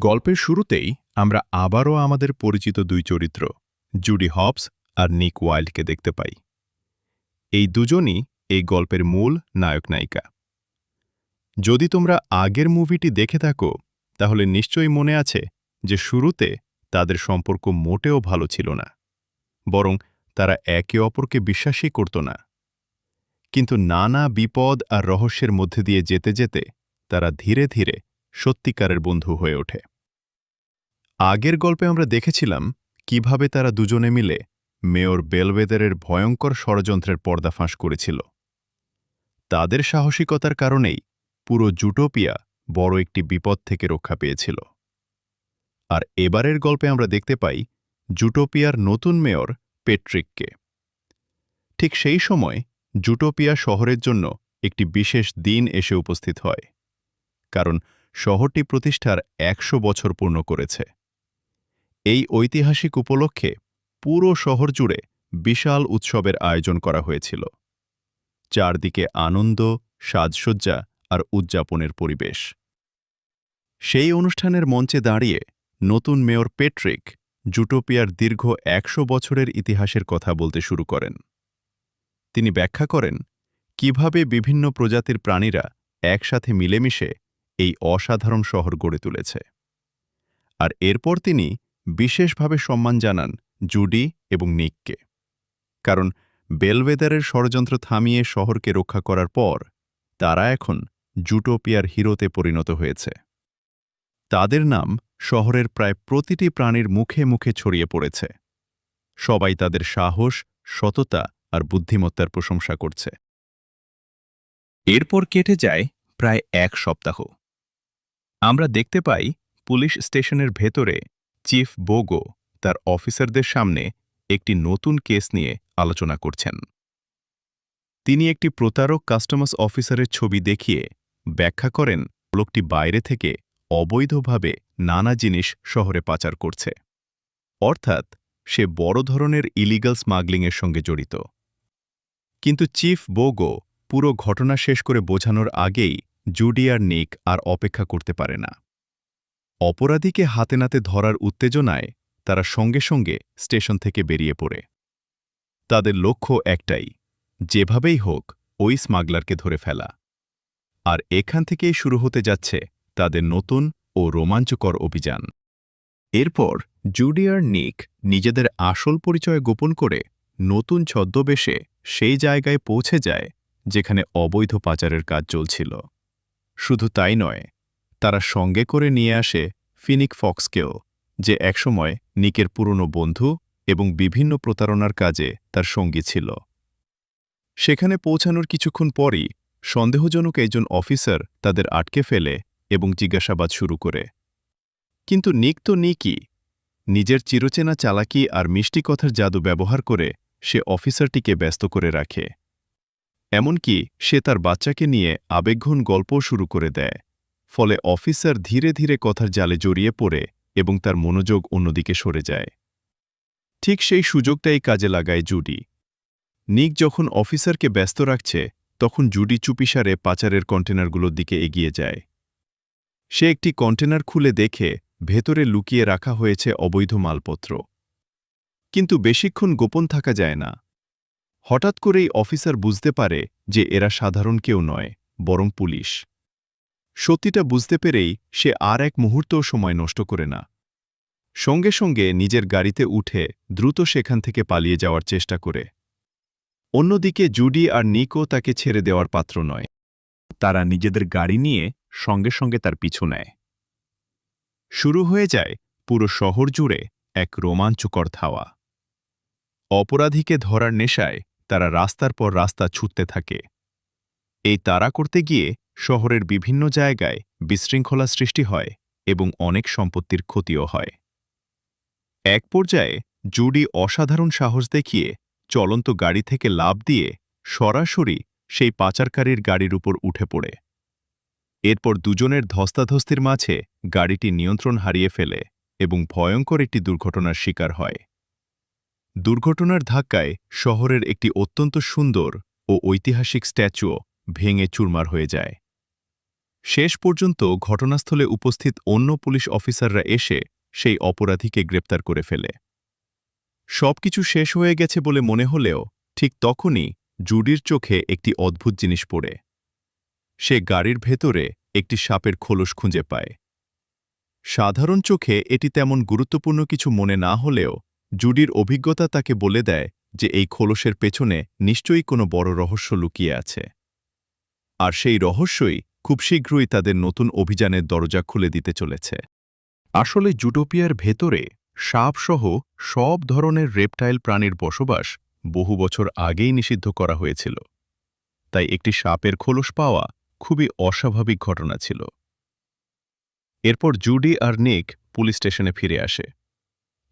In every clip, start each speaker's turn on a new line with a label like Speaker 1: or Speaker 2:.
Speaker 1: গল্পের শুরুতেই আমরা আবারও আমাদের পরিচিত দুই চরিত্র জুডি হবস আর নিক ওয়াইল্ডকে দেখতে পাই। এই দুজনই এই গল্পের মূল নায়ক-নায়িকা। যদি তোমরা আগের মুভিটি দেখে থাকো তাহলে নিশ্চয়ই মনে আছে যে শুরুতে তাদের সম্পর্ক মোটেও ভালো ছিল না, বরং তারা একে অপরকে বিশ্বাসই করত না। কিন্তু নানা বিপদ আর রহস্যের মধ্যে দিয়ে যেতে যেতে তারা ধীরে ধীরে সত্যিকারের বন্ধু হয়ে ওঠে। আগের গল্পে আমরা দেখেছিলাম কিভাবে তারা দুজনে মিলে মেয়র বেলভেদারের ভয়ঙ্কর ষড়যন্ত্রের পর্দাফাঁস করেছিল। তাদের সাহসিকতার কারণেই পুরো জুটোপিয়া বড় একটি বিপদ থেকে রক্ষা পেয়েছিল। আর এবারের গল্পে আমরা দেখতে পাই জুটোপিয়ার নতুন মেয়র পেট্রিককে। ঠিক সেই সময় জুটোপিয়া শহরের জন্য একটি বিশেষ দিন এসে উপস্থিত হয়, কারণ শহরটি প্রতিষ্ঠার ১০০ বছর পূর্ণ করেছে। এই ঐতিহাসিক উপলক্ষে পুরো শহর জুড়ে বিশাল উৎসবের আয়োজন করা হয়েছিল। চারদিকে আনন্দ, সাজসজ্জা আর উদযাপনের পরিবেশ। সেই অনুষ্ঠানের মঞ্চে দাঁড়িয়ে নতুন মেয়র পেট্রিক জুটোপিয়ার দীর্ঘ ১০০ বছরের ইতিহাসের কথা বলতে শুরু করেন। তিনি ব্যাখ্যা করেন কিভাবে বিভিন্ন প্রজাতির প্রাণীরা একসাথে মিলেমিশে এই অসাধারণ শহর গড়ে তুলেছে। আর এরপর তিনি বিশেষভাবে সম্মান জানান জুডি এবং নিককে, কারণ বেলভেদারের ষড়যন্ত্র থামিয়ে শহরকে রক্ষা করার পর তারা এখন জুটোপিয়ার হিরোতে পরিণত হয়েছে। তাদের নাম শহরের প্রায় প্রতিটি প্রাণীর মুখে মুখে ছড়িয়ে পড়েছে। সবাই তাদের সাহস, সততা আর বুদ্ধিমত্তার প্রশংসা করছে। এরপর কেটে যায় প্রায় ১ সপ্তাহ। আমরা দেখতে পাই পুলিশ স্টেশনের ভেতরে চিফ বোগো তার অফিসারদের সামনে একটি নতুন কেস নিয়ে আলোচনা করছেন। তিনি একটি প্রতারক কাস্টমস অফিসারের ছবি দেখিয়ে ব্যাখ্যা করেন লোকটি বাইরে থেকে অবৈধভাবে নানা জিনিস শহরে পাচার করছে, অর্থাৎ সে বড় ধরনের ইলিগাল স্মাগলিংয়ের সঙ্গে জড়িত। কিন্তু চিফ বোগো পুরো ঘটনা শেষ করে বোঝানোর আগেই জুডি আর নিক আর অপেক্ষা করতে পারে না। অপরাধীকে হাতে নাতে ধরার উত্তেজনায় তারা সঙ্গে সঙ্গে স্টেশন থেকে বেরিয়ে পড়ে। তাদের লক্ষ্য একটাই, যেভাবেই হোক ওই স্মাগলারকে ধরে ফেলা। আর এখান থেকেই শুরু হতে যাচ্ছে তাদের নতুন ও রোমাঞ্চকর অভিযান। এরপর জুডি আর নিক নিজেদের আসল পরিচয় গোপন করে নতুন ছদ্মবেশে সেই জায়গায় পৌঁছে যায় যেখানে অবৈধ পাচারের কাজ চলছিল। শুধু তাই নয়, তারা সঙ্গে করে নিয়ে আসে ফিনিক ফক্সকেও, যে একসময় নিকের পুরনো বন্ধু এবং বিভিন্ন প্রতারণার কাজে তার সঙ্গী ছিল। সেখানে পৌঁছানোর কিছুক্ষণ পরই সন্দেহজনক একজন অফিসার তাদের আটকে ফেলে এবং জিজ্ঞাসাবাদ শুরু করে। কিন্তু নিক তো নিকই, নিজের চিরচেনা চালাকি আর মিষ্টি কথার জাদু ব্যবহার করে সে অফিসারটিকে ব্যস্ত করে রাখে। এমনকি সে তার বাচ্চাকে নিয়ে আবেগঘন গল্পও শুরু করে দেয়, ফলে অফিসার ধীরে ধীরে কথার জালে জড়িয়ে পড়ে এবং তার মনোযোগ অন্যদিকে সরে যায়। ঠিক সেই সুযোগটাই কাজে লাগায় জুডি। নিক যখন অফিসারকে ব্যস্ত রাখছে তখন জুডি চুপিসারে পাচারের কন্টেনারগুলোর দিকে এগিয়ে যায়। সে একটি কন্টেনার খুলে দেখে ভেতরে লুকিয়ে রাখা হয়েছে অবৈধ মালপত্র। কিন্তু বেশিক্ষণ গোপন থাকা যায় না। হঠাৎ করেই অফিসার বুঝতে পারে যে এরা সাধারণ কেউ নয়, বরং পুলিশ। সত্যিটা বুঝতে পেরেই সে আর এক মুহূর্তও সময় নষ্ট করে না। সঙ্গে সঙ্গে নিজের গাড়িতে উঠে দ্রুত সেখান থেকে পালিয়ে যাওয়ার চেষ্টা করে। অন্যদিকে জুডি আর নিকও তাকে ছেড়ে দেওয়ার পাত্র নয়। তারা নিজেদের গাড়ি নিয়ে সঙ্গে সঙ্গে তার পিছু নেয়। শুরু হয়ে যায় পুরো শহর জুড়ে এক রোমাঞ্চকর ধাওয়া। অপরাধীকে ধরার নেশায় তারা রাস্তার পর রাস্তা ছুটতে থাকে। এই তাড়া করতে গিয়ে শহরের বিভিন্ন জায়গায় বিশৃঙ্খলা সৃষ্টি হয় এবং অনেক সম্পত্তির ক্ষতিও হয়। এক পর্যায়ে জুডি অসাধারণ সাহস দেখিয়ে চলন্ত গাড়ি থেকে লাফ দিয়ে সরাসরি সেই পাচারকারীর গাড়ির উপর উঠে পড়ে। এরপর দুজনের ধস্তাধস্তির মাঝে গাড়িটি নিয়ন্ত্রণ হারিয়ে ফেলে এবং ভয়ঙ্কর একটি দুর্ঘটনার শিকার হয়। দুর্ঘটনার ধাক্কায় শহরের একটি অত্যন্ত সুন্দর ও ঐতিহাসিক স্ট্যাচুও ভেঙে চুরমার হয়ে যায়। শেষ পর্যন্ত ঘটনাস্থলে উপস্থিত অন্য পুলিশ অফিসাররা এসে সেই অপরাধীকে গ্রেপ্তার করে ফেলে। সবকিছু শেষ হয়ে গেছে বলে মনে হলেও ঠিক তখনই জুডির চোখে একটি অদ্ভুত জিনিস পড়ে। সে গাড়ির ভেতরে একটি সাপের খোলস খুঁজে পায়। সাধারণ চোখে এটি তেমন গুরুত্বপূর্ণ কিছু মনে না হলেও জুডির অভিজ্ঞতা তাকে বলে দেয় যে এই খোলসের পেছনে নিশ্চয়ই কোনো বড় রহস্য লুকিয়ে আছে। আর সেই রহস্যই খুব শীঘ্রই তাদের নতুন অভিযানের দরজা খুলে দিতে চলেছে। আসলে জুটোপিয়ার ভেতরে সাপসহ সব ধরনের রেপটাইল প্রাণীর বসবাস বহু বছর আগেই নিষিদ্ধ করা হয়েছিল। তাই একটি সাপের খোলস পাওয়া খুবই অস্বাভাবিক ঘটনা ছিল। এরপর জুডি আর নিক পুলিশ স্টেশনে ফিরে আসে,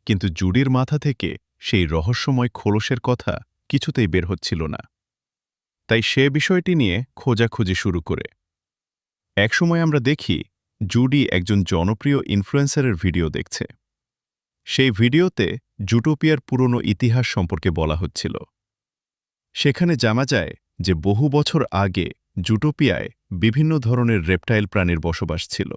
Speaker 1: কিন্তু জুডির মাথা থেকে সেই রহস্যময় খোলসের কথা কিছুতেই বের হচ্ছিল না। তাই সে বিষয়টি নিয়ে খোঁজাখুঁজি শুরু করে। একসময় আমরা দেখি জুডি একজন জনপ্রিয় ইনফ্লুয়েন্সারের ভিডিও দেখছে। সেই ভিডিওতে জুটোপিয়ার পুরনো ইতিহাস সম্পর্কে বলা হচ্ছিল। সেখানে জানা যায় যে বহু বছর আগে জুটোপিয়ায় বিভিন্ন ধরনের রেপটাইল প্রাণীর বসবাস ছিল,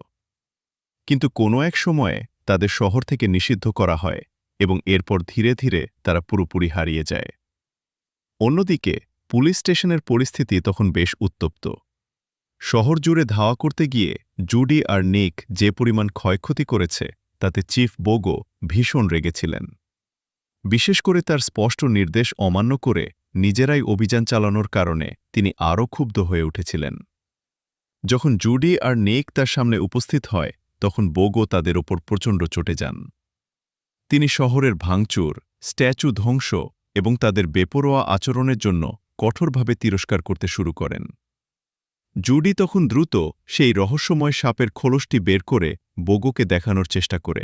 Speaker 1: কিন্তু কোনো এক সময়ে তাদের শহর থেকে নিষিদ্ধ করা হয় এবং এরপর ধীরে ধীরে তারা পুরোপুরি হারিয়ে যায়। অন্যদিকে পুলিশ স্টেশনের পরিস্থিতি তখন বেশ উত্তপ্ত। শহর জুড়ে ধাওয়া করতে গিয়ে জুডি আর নিক যে পরিমাণ ক্ষয়ক্ষতি করেছে তাতে চিফ বোগো ভীষণ রেগেছিলেন। বিশেষ করে তার স্পষ্ট নির্দেশ অমান্য করে নিজেরাই অভিযান চালানোর কারণে তিনি আরও ক্ষুব্ধ হয়ে উঠেছিলেন। যখন জুডি আর নিক তার সামনে উপস্থিত হয় তখন বোগো তাদের ওপর প্রচণ্ড চটে যান। তিনি শহরের ভাঙচুর, স্ট্যাচু ধ্বংস এবং তাদের বেপরোয়া আচরণের জন্য কঠোরভাবে তিরস্কার করতে শুরু করেন। জুডি তখন দ্রুত সেই রহস্যময় সাপের খোলসটি বের করে বোগোকে দেখানোর চেষ্টা করে।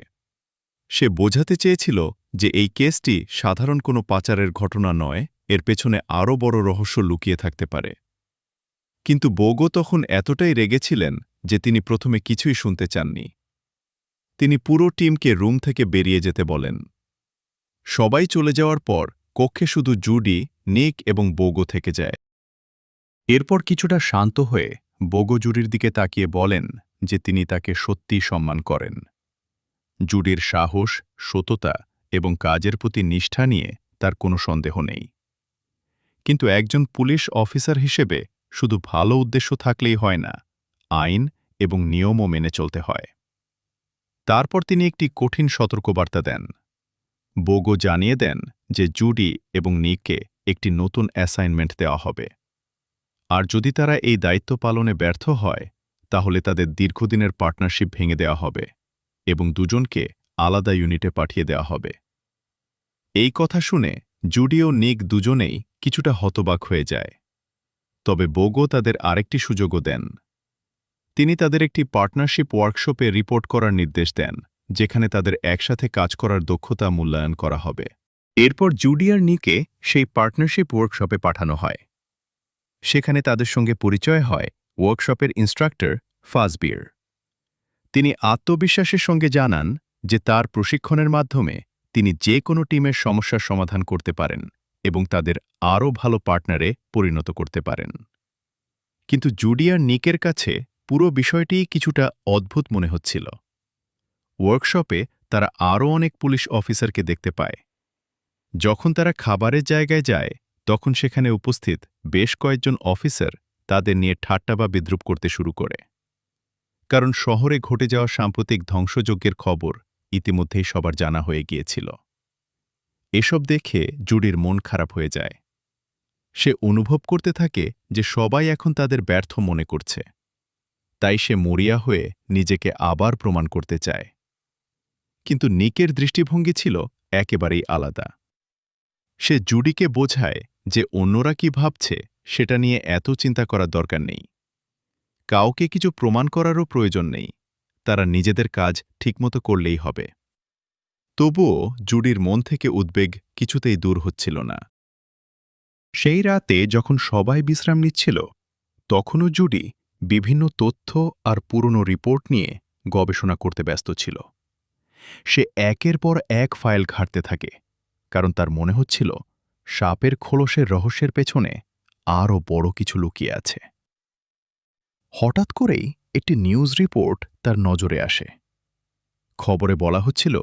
Speaker 1: সে বোঝাতে চেয়েছিল যে এই কেসটি সাধারণ কোনো পাচারের ঘটনা নয়, এর পেছনে আরও বড় রহস্য লুকিয়ে থাকতে পারে। কিন্তু বোগো তখন এতটাই রেগেছিলেন যে তিনি প্রথমে কিছুই শুনতে চাননি। তিনি পুরো টিমকে রুম থেকে বেরিয়ে যেতে বলেন। সবাই চলে যাওয়ার পর কক্ষে শুধু জুডি, নিক এবং বোগো থেকে যায়। এরপর কিছুটা শান্ত হয়ে বোগো জুডির দিকে তাকিয়ে বলেন যে তিনি তাকে সত্যিই সম্মান করেন। জুডির সাহস, সততা এবং কাজের প্রতি নিষ্ঠা নিয়ে তার কোনো সন্দেহ নেই। কিন্তু একজন পুলিশ অফিসার হিসেবে শুধু ভালো উদ্দেশ্য থাকলেই হয় না, আইন এবং নিয়মও মেনে চলতে হয়। তারপর তিনি একটি কঠিন সতর্কবার্তা দেন। বোগো জানিয়ে দেন যে জুডি এবং নিককে একটি নতুন অ্যাসাইনমেন্ট দেওয়া হবে। আর যদি তারা এই দায়িত্ব পালনে ব্যর্থ হয় তাহলে তাদের দীর্ঘদিনের পার্টনারশিপ ভেঙে দেওয়া হবে এবং দুজনকে আলাদা ইউনিটে পাঠিয়ে দেওয়া হবে। এই কথা শুনে জুডি ও নিক দুজনেই কিছুটা হতবাক হয়ে যায়। তবে বোগো তাদের আরেকটি সুযোগও দেন। তিনি তাদের একটি পার্টনারশিপ ওয়ার্কশপে রিপোর্ট করার নির্দেশ দেন, যেখানে তাদের একসাথে কাজ করার দক্ষতা মূল্যায়ন করা হবে। এরপর জুডি আর নিকে সেই পার্টনারশিপ ওয়ার্কশপে পাঠানো হয়। সেখানে তাদের সঙ্গে পরিচয় হয় ওয়ার্কশপের ইন্সট্রাক্টর ফাজবির। তিনি আত্মবিশ্বাসের সঙ্গে জানান যে তার প্রশিক্ষণের মাধ্যমে তিনি যে কোনো টিমের সমস্যার সমাধান করতে পারেন এবং তাদের আরও ভালো পার্টনারে পরিণত করতে পারেন। কিন্তু জুডি আর নিকের কাছে পুরো বিষয়টিই কিছুটা অদ্ভুত মনে হচ্ছিল। ওয়ার্কশপে তারা আরও অনেক পুলিশ অফিসারকে দেখতে পায়। যখন তারা খাবারের জায়গায় যায় তখন সেখানে উপস্থিত বেশ কয়েকজন অফিসার তাদের নিয়ে ঠাট্টা বা বিদ্রূপ করতে শুরু করে। কারণ শহরে ঘটে যাওয়া সাম্প্রতিক ধ্বংসযজ্ঞের খবর ইতিমধ্যেই সবার জানা হয়ে গিয়েছিল। এসব দেখে জুডির মন খারাপ হয়ে যায়। সে অনুভব করতে থাকে যে সবাই এখন তাদের ব্যর্থ মনে করছে। তাই সে মরিয়া হয়ে নিজেকে আবার প্রমাণ করতে চায়। কিন্তু নিকের দৃষ্টিভঙ্গি ছিল একেবারেই আলাদা। সে জুডিকে বোঝায় যে অন্যরা কি ভাবছে সেটা নিয়ে এত চিন্তা করার দরকার নেই। কাউকে কিছু প্রমাণ করারও প্রয়োজন নেই, তারা নিজেদের কাজ ঠিকমতো করলেই হবে। তবুও জুডির মন থেকে উদ্বেগ কিছুতেই দূর হচ্ছিল না। সেই রাতে যখন সবাই বিশ্রাম নিচ্ছিল তখনও জুডি বিভিন্ন তথ্য আর পুরনো রিপোর্ট নিয়ে গবেষণা করতে ব্যস্ত ছিল। সে একের পর এক ফাইল ঘাঁটতে থাকে, কারণ তার মনে হচ্ছিল সাপের খোলসের রহস্যের পেছনে আরও বড় কিছু লুকিয়ে আছে। হঠাৎ করেই একটি নিউজ রিপোর্ট তার নজরে আসে। খবরে বলা হচ্ছিল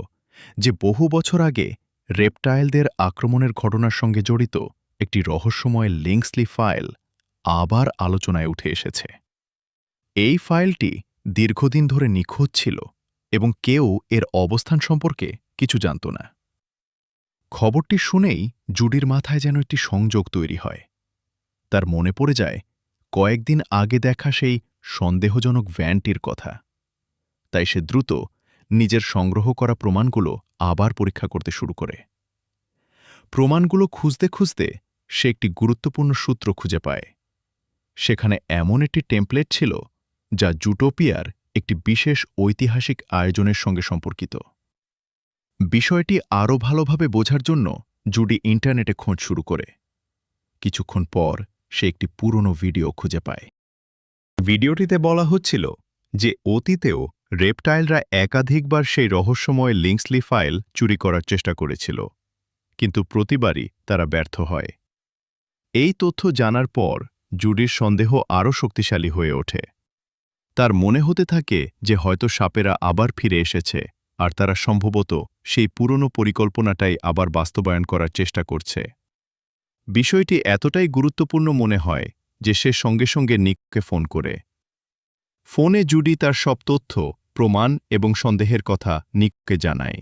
Speaker 1: যে বহু বছর আগে রেপটাইলদের আক্রমণের ঘটনার সঙ্গে জড়িত একটি রহস্যময় লিঙ্কসলি ফাইল আবার আলোচনায় উঠে এসেছে। এই ফাইলটি দীর্ঘদিন ধরে নিখোঁজ ছিল এবং কেউ এর অবস্থান সম্পর্কে কিছু জানত না। খবরটি শুনেই জুডির মাথায় যেন একটি সংযোগ তৈরি হয়। তার মনে পড়ে যায় কয়েকদিন আগে দেখা সেই সন্দেহজনক ভ্যানটির কথা। তাই সে দ্রুত নিজের সংগ্রহ করা প্রমাণগুলো আবার পরীক্ষা করতে শুরু করে। প্রমাণগুলো খুঁজতে খুঁজতে সে একটি গুরুত্বপূর্ণ সূত্র খুঁজে পায়। সেখানে এমন একটি টেমপ্লেট ছিল যা জুটোপিয়ার একটি বিশেষ ঐতিহাসিক আয়োজনের সঙ্গে সম্পর্কিত। বিষয়টি আরও ভালোভাবে বোঝার জন্য জুডি ইন্টারনেটে খোঁজ শুরু করে। কিছুক্ষণ পর সে একটি পুরনো ভিডিও খুঁজে পায়। ভিডিওটিতে বলা হচ্ছিল যে অতীতেও রেপটাইলরা একাধিকবার সেই রহস্যময় লিঙ্কসলি ফাইল চুরি করার চেষ্টা করেছিল, কিন্তু প্রতিবারই তারা ব্যর্থ হয়। এই তথ্য জানার পর জুডির সন্দেহ আরও শক্তিশালী হয়ে ওঠে। তার মনে হতে থাকে যে হয়তো সাপেরা আবার ফিরে এসেছে আর তারা সম্ভবত সেই পুরনো পরিকল্পনাটাই আবার বাস্তবায়ন করার চেষ্টা করছে। বিষয়টি এতটাই গুরুত্বপূর্ণ মনে হয় যে সে সঙ্গে সঙ্গে নিককে ফোন করে। ফোনে জুডি তার সব তথ্য, প্রমাণ এবং সন্দেহের কথা নিককে জানায়।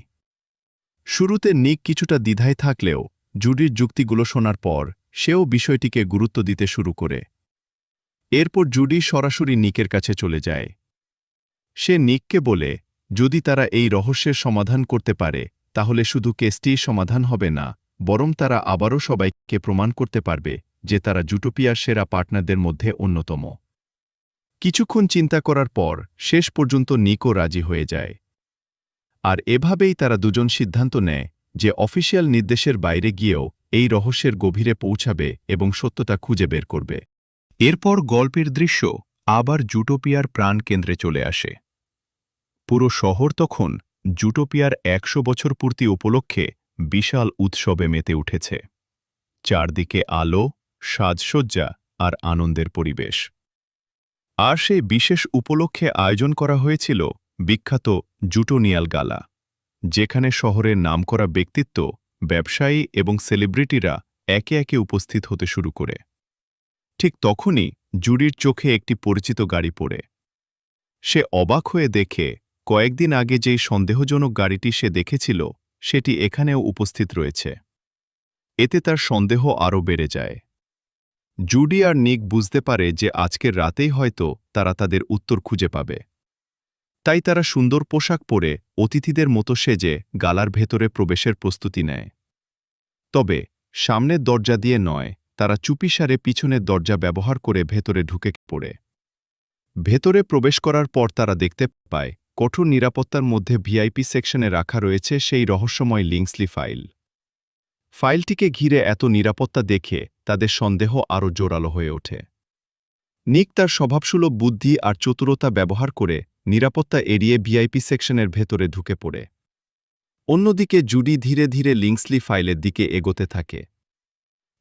Speaker 1: শুরুতে নিক কিছুটা দ্বিধায় থাকলেও জুডির যুক্তিগুলো শোনার পর সেও বিষয়টিকে গুরুত্ব দিতে শুরু করে। এরপর জুডি সরাসরি নিকের কাছে চলে যায়। সে নিককে বলে যদি তারা এই রহস্যের সমাধান করতে পারে তাহলে শুধু কেসটিই সমাধান হবে না, বরং তারা আবারও সবাইকে প্রমাণ করতে পারবে যে তারা জুটোপিয়ার সেরা পার্টনারদের মধ্যে অন্যতম। কিছুক্ষণ চিন্তা করার পর শেষ পর্যন্ত নিকও রাজি হয়ে যায়। আর এভাবেই তারা দুজন সিদ্ধান্ত নেয় যে অফিসিয়াল নির্দেশের বাইরে গিয়েও এই রহস্যের গভীরে পৌঁছাবে এবং সত্যতা খুঁজে বের করবে। এরপর গল্পের দৃশ্য আবার জুটোপিয়ার প্রাণকেন্দ্রে চলে আসে। পুরো শহর তখন জুটোপিয়ার ১০০ বছর পূর্তি উপলক্ষে বিশাল উৎসবে মেতে উঠেছে। চারদিকে আলো, সাজসজ্জা আর আনন্দের পরিবেশ। আর সেই বিশেষ উপলক্ষে আয়োজন করা হয়েছিল বিখ্যাত জুটোনিয়াল গালা, যেখানে শহরের নামকরা ব্যক্তিত্ব, ব্যবসায়ী এবং সেলিব্রিটিরা একে একে উপস্থিত হতে শুরু করে। ঠিক তখনই জুডির চোখে একটি পরিচিত গাড়ি পড়ে। সে অবাক হয়ে দেখে কয়েকদিন আগে যেই সন্দেহজনক গাড়িটি সে দেখেছিল সেটি এখানেও উপস্থিত রয়েছে। এতে তার সন্দেহ আরও বেড়ে যায়। জুডি আর নিক বুঝতে পারে যে আজকের রাতেই হয়তো তারা তাদের উত্তর খুঁজে পাবে। তাই তারা সুন্দর পোশাক পরে অতিথিদের মতো সেজে গালার ভেতরে প্রবেশের প্রস্তুতি নেয়। তবে সামনের দরজা দিয়ে নয়, তারা চুপিসারে পিছনের দরজা ব্যবহার করে ভেতরে ঢুকে পড়ে। ভেতরে প্রবেশ করার পর তারা দেখতে পায় কঠোর নিরাপত্তার মধ্যে ভিআইপি সেকশনে রাখা রয়েছে সেই রহস্যময় লিঙ্কসলি ফাইল। ফাইলটিকে ঘিরে এত নিরাপত্তা দেখে তাদের সন্দেহ আরও জোরালো হয়ে ওঠে। নিক তার স্বভাবসুলভ বুদ্ধি আর চতুরতা ব্যবহার করে নিরাপত্তা এড়িয়ে ভিআইপি সেকশনের ভেতরে ঢুকে পড়ে। অন্যদিকে জুডি ধীরে ধীরে লিঙ্কসলি ফাইলের দিকে এগোতে থাকে।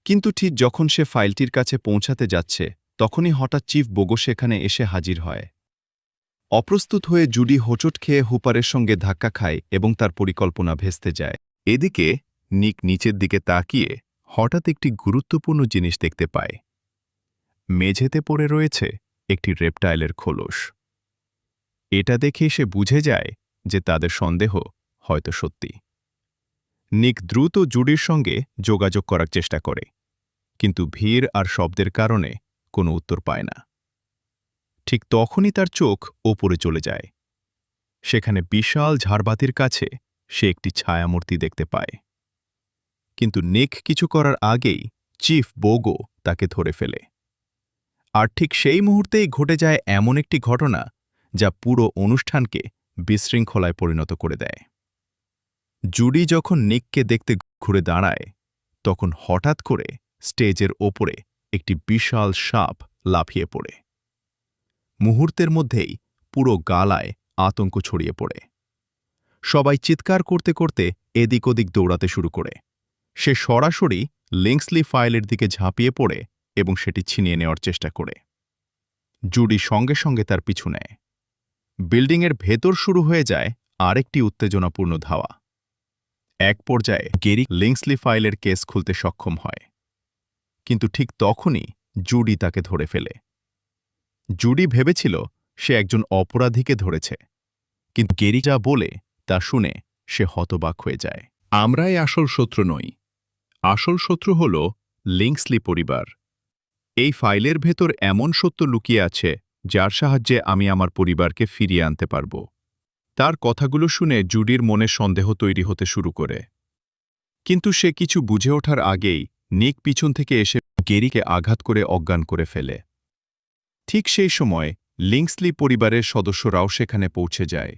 Speaker 1: কিন্তু ঠিক যখন সে ফাইলটির কাছে পৌঁছাতে যাচ্ছে তখনই হঠাৎ চিফ বোগো সেখানে এসে হাজির হয়। অপ্রস্তুত হয়ে জুডি হোঁচট খেয়ে হুপারের সঙ্গে ধাক্কা খায় এবং তার পরিকল্পনা ভেস্তে যায়। এদিকে নিক নিচের দিকে তাকিয়ে হঠাৎ একটি গুরুত্বপূর্ণ জিনিস দেখতে পায়। মেঝেতে পড়ে রয়েছে একটি রেপটাইলের খোলস। এটা দেখে সে বুঝে যায় যে তাদের সন্দেহ হয়তো সত্যি। নিক দ্রুত জুডির সঙ্গে যোগাযোগ করার চেষ্টা করে, কিন্তু ভিড় আর শব্দের কারণে কোনো উত্তর পায় না। ঠিক তখনই তার চোখ ওপরে চলে যায়। সেখানে বিশাল ঝাড়বাতির কাছে সে একটি ছায়ামূর্তি দেখতে পায়। কিন্তু নিক কিছু করার আগেই চিফ বোগো তাকে ধরে ফেলে। আর ঠিক সেই মুহূর্তেই ঘটে যায় এমন একটি ঘটনা যা পুরো অনুষ্ঠানকে বিশৃঙ্খলায় পরিণত করে দেয়। জুডি যখন নিককে দেখতে ঘুরে দাঁড়ায় তখন হঠাৎ করে স্টেজের ওপরে একটি বিশাল সাপ লাফিয়ে পড়ে। মুহূর্তের মধ্যেই পুরো গালায় আতঙ্ক ছড়িয়ে পড়ে। সবাই চিৎকার করতে করতে এদিক ওদিক দৌড়াতে শুরু করে। সে সরাসরি লিঙ্কসলি ফাইলের দিকে ঝাঁপিয়ে পড়ে এবং সেটি ছিনিয়ে নেওয়ার চেষ্টা করে। জুডি সঙ্গে সঙ্গে তার পিছু নেয়। বিল্ডিংয়ের ভেতর শুরু হয়ে যায় আরেকটি উত্তেজনাপূর্ণ ধাওয়া। এক পর্যায়ে গেরি লিংসলি ফাইলের কেস খুলতে সক্ষম হয়, কিন্তু ঠিক তখনই জুডি তাকে ধরে ফেলে। জুডি ভেবেছিল সে একজন অপরাধীকে ধরেছে, কিন্তু গেরি যা বলে তা শুনে সে হতবাক হয়ে যায়। আমরাই আসল শত্রু নই, আসল শত্রু হল লিংসলি পরিবার। এই ফাইলের ভেতর এমন সত্য লুকিয়ে আছে যার সাহায্যে আমি আমার পরিবারকে ফিরিয়ে আনতে পারব। তার কথাগুলো শুনে জুডির মনে সন্দেহ তৈরি হতে শুরু করে, কিন্তু সে কিছু বুঝে ওঠার আগেই নিক পিছন থেকে এসে গেরিকে আঘাত করে অজ্ঞান করে ফেলে। ঠিক সেই সময় লিংসলি পরিবারের সদস্যরাও সেখানে পৌঁছে যায়।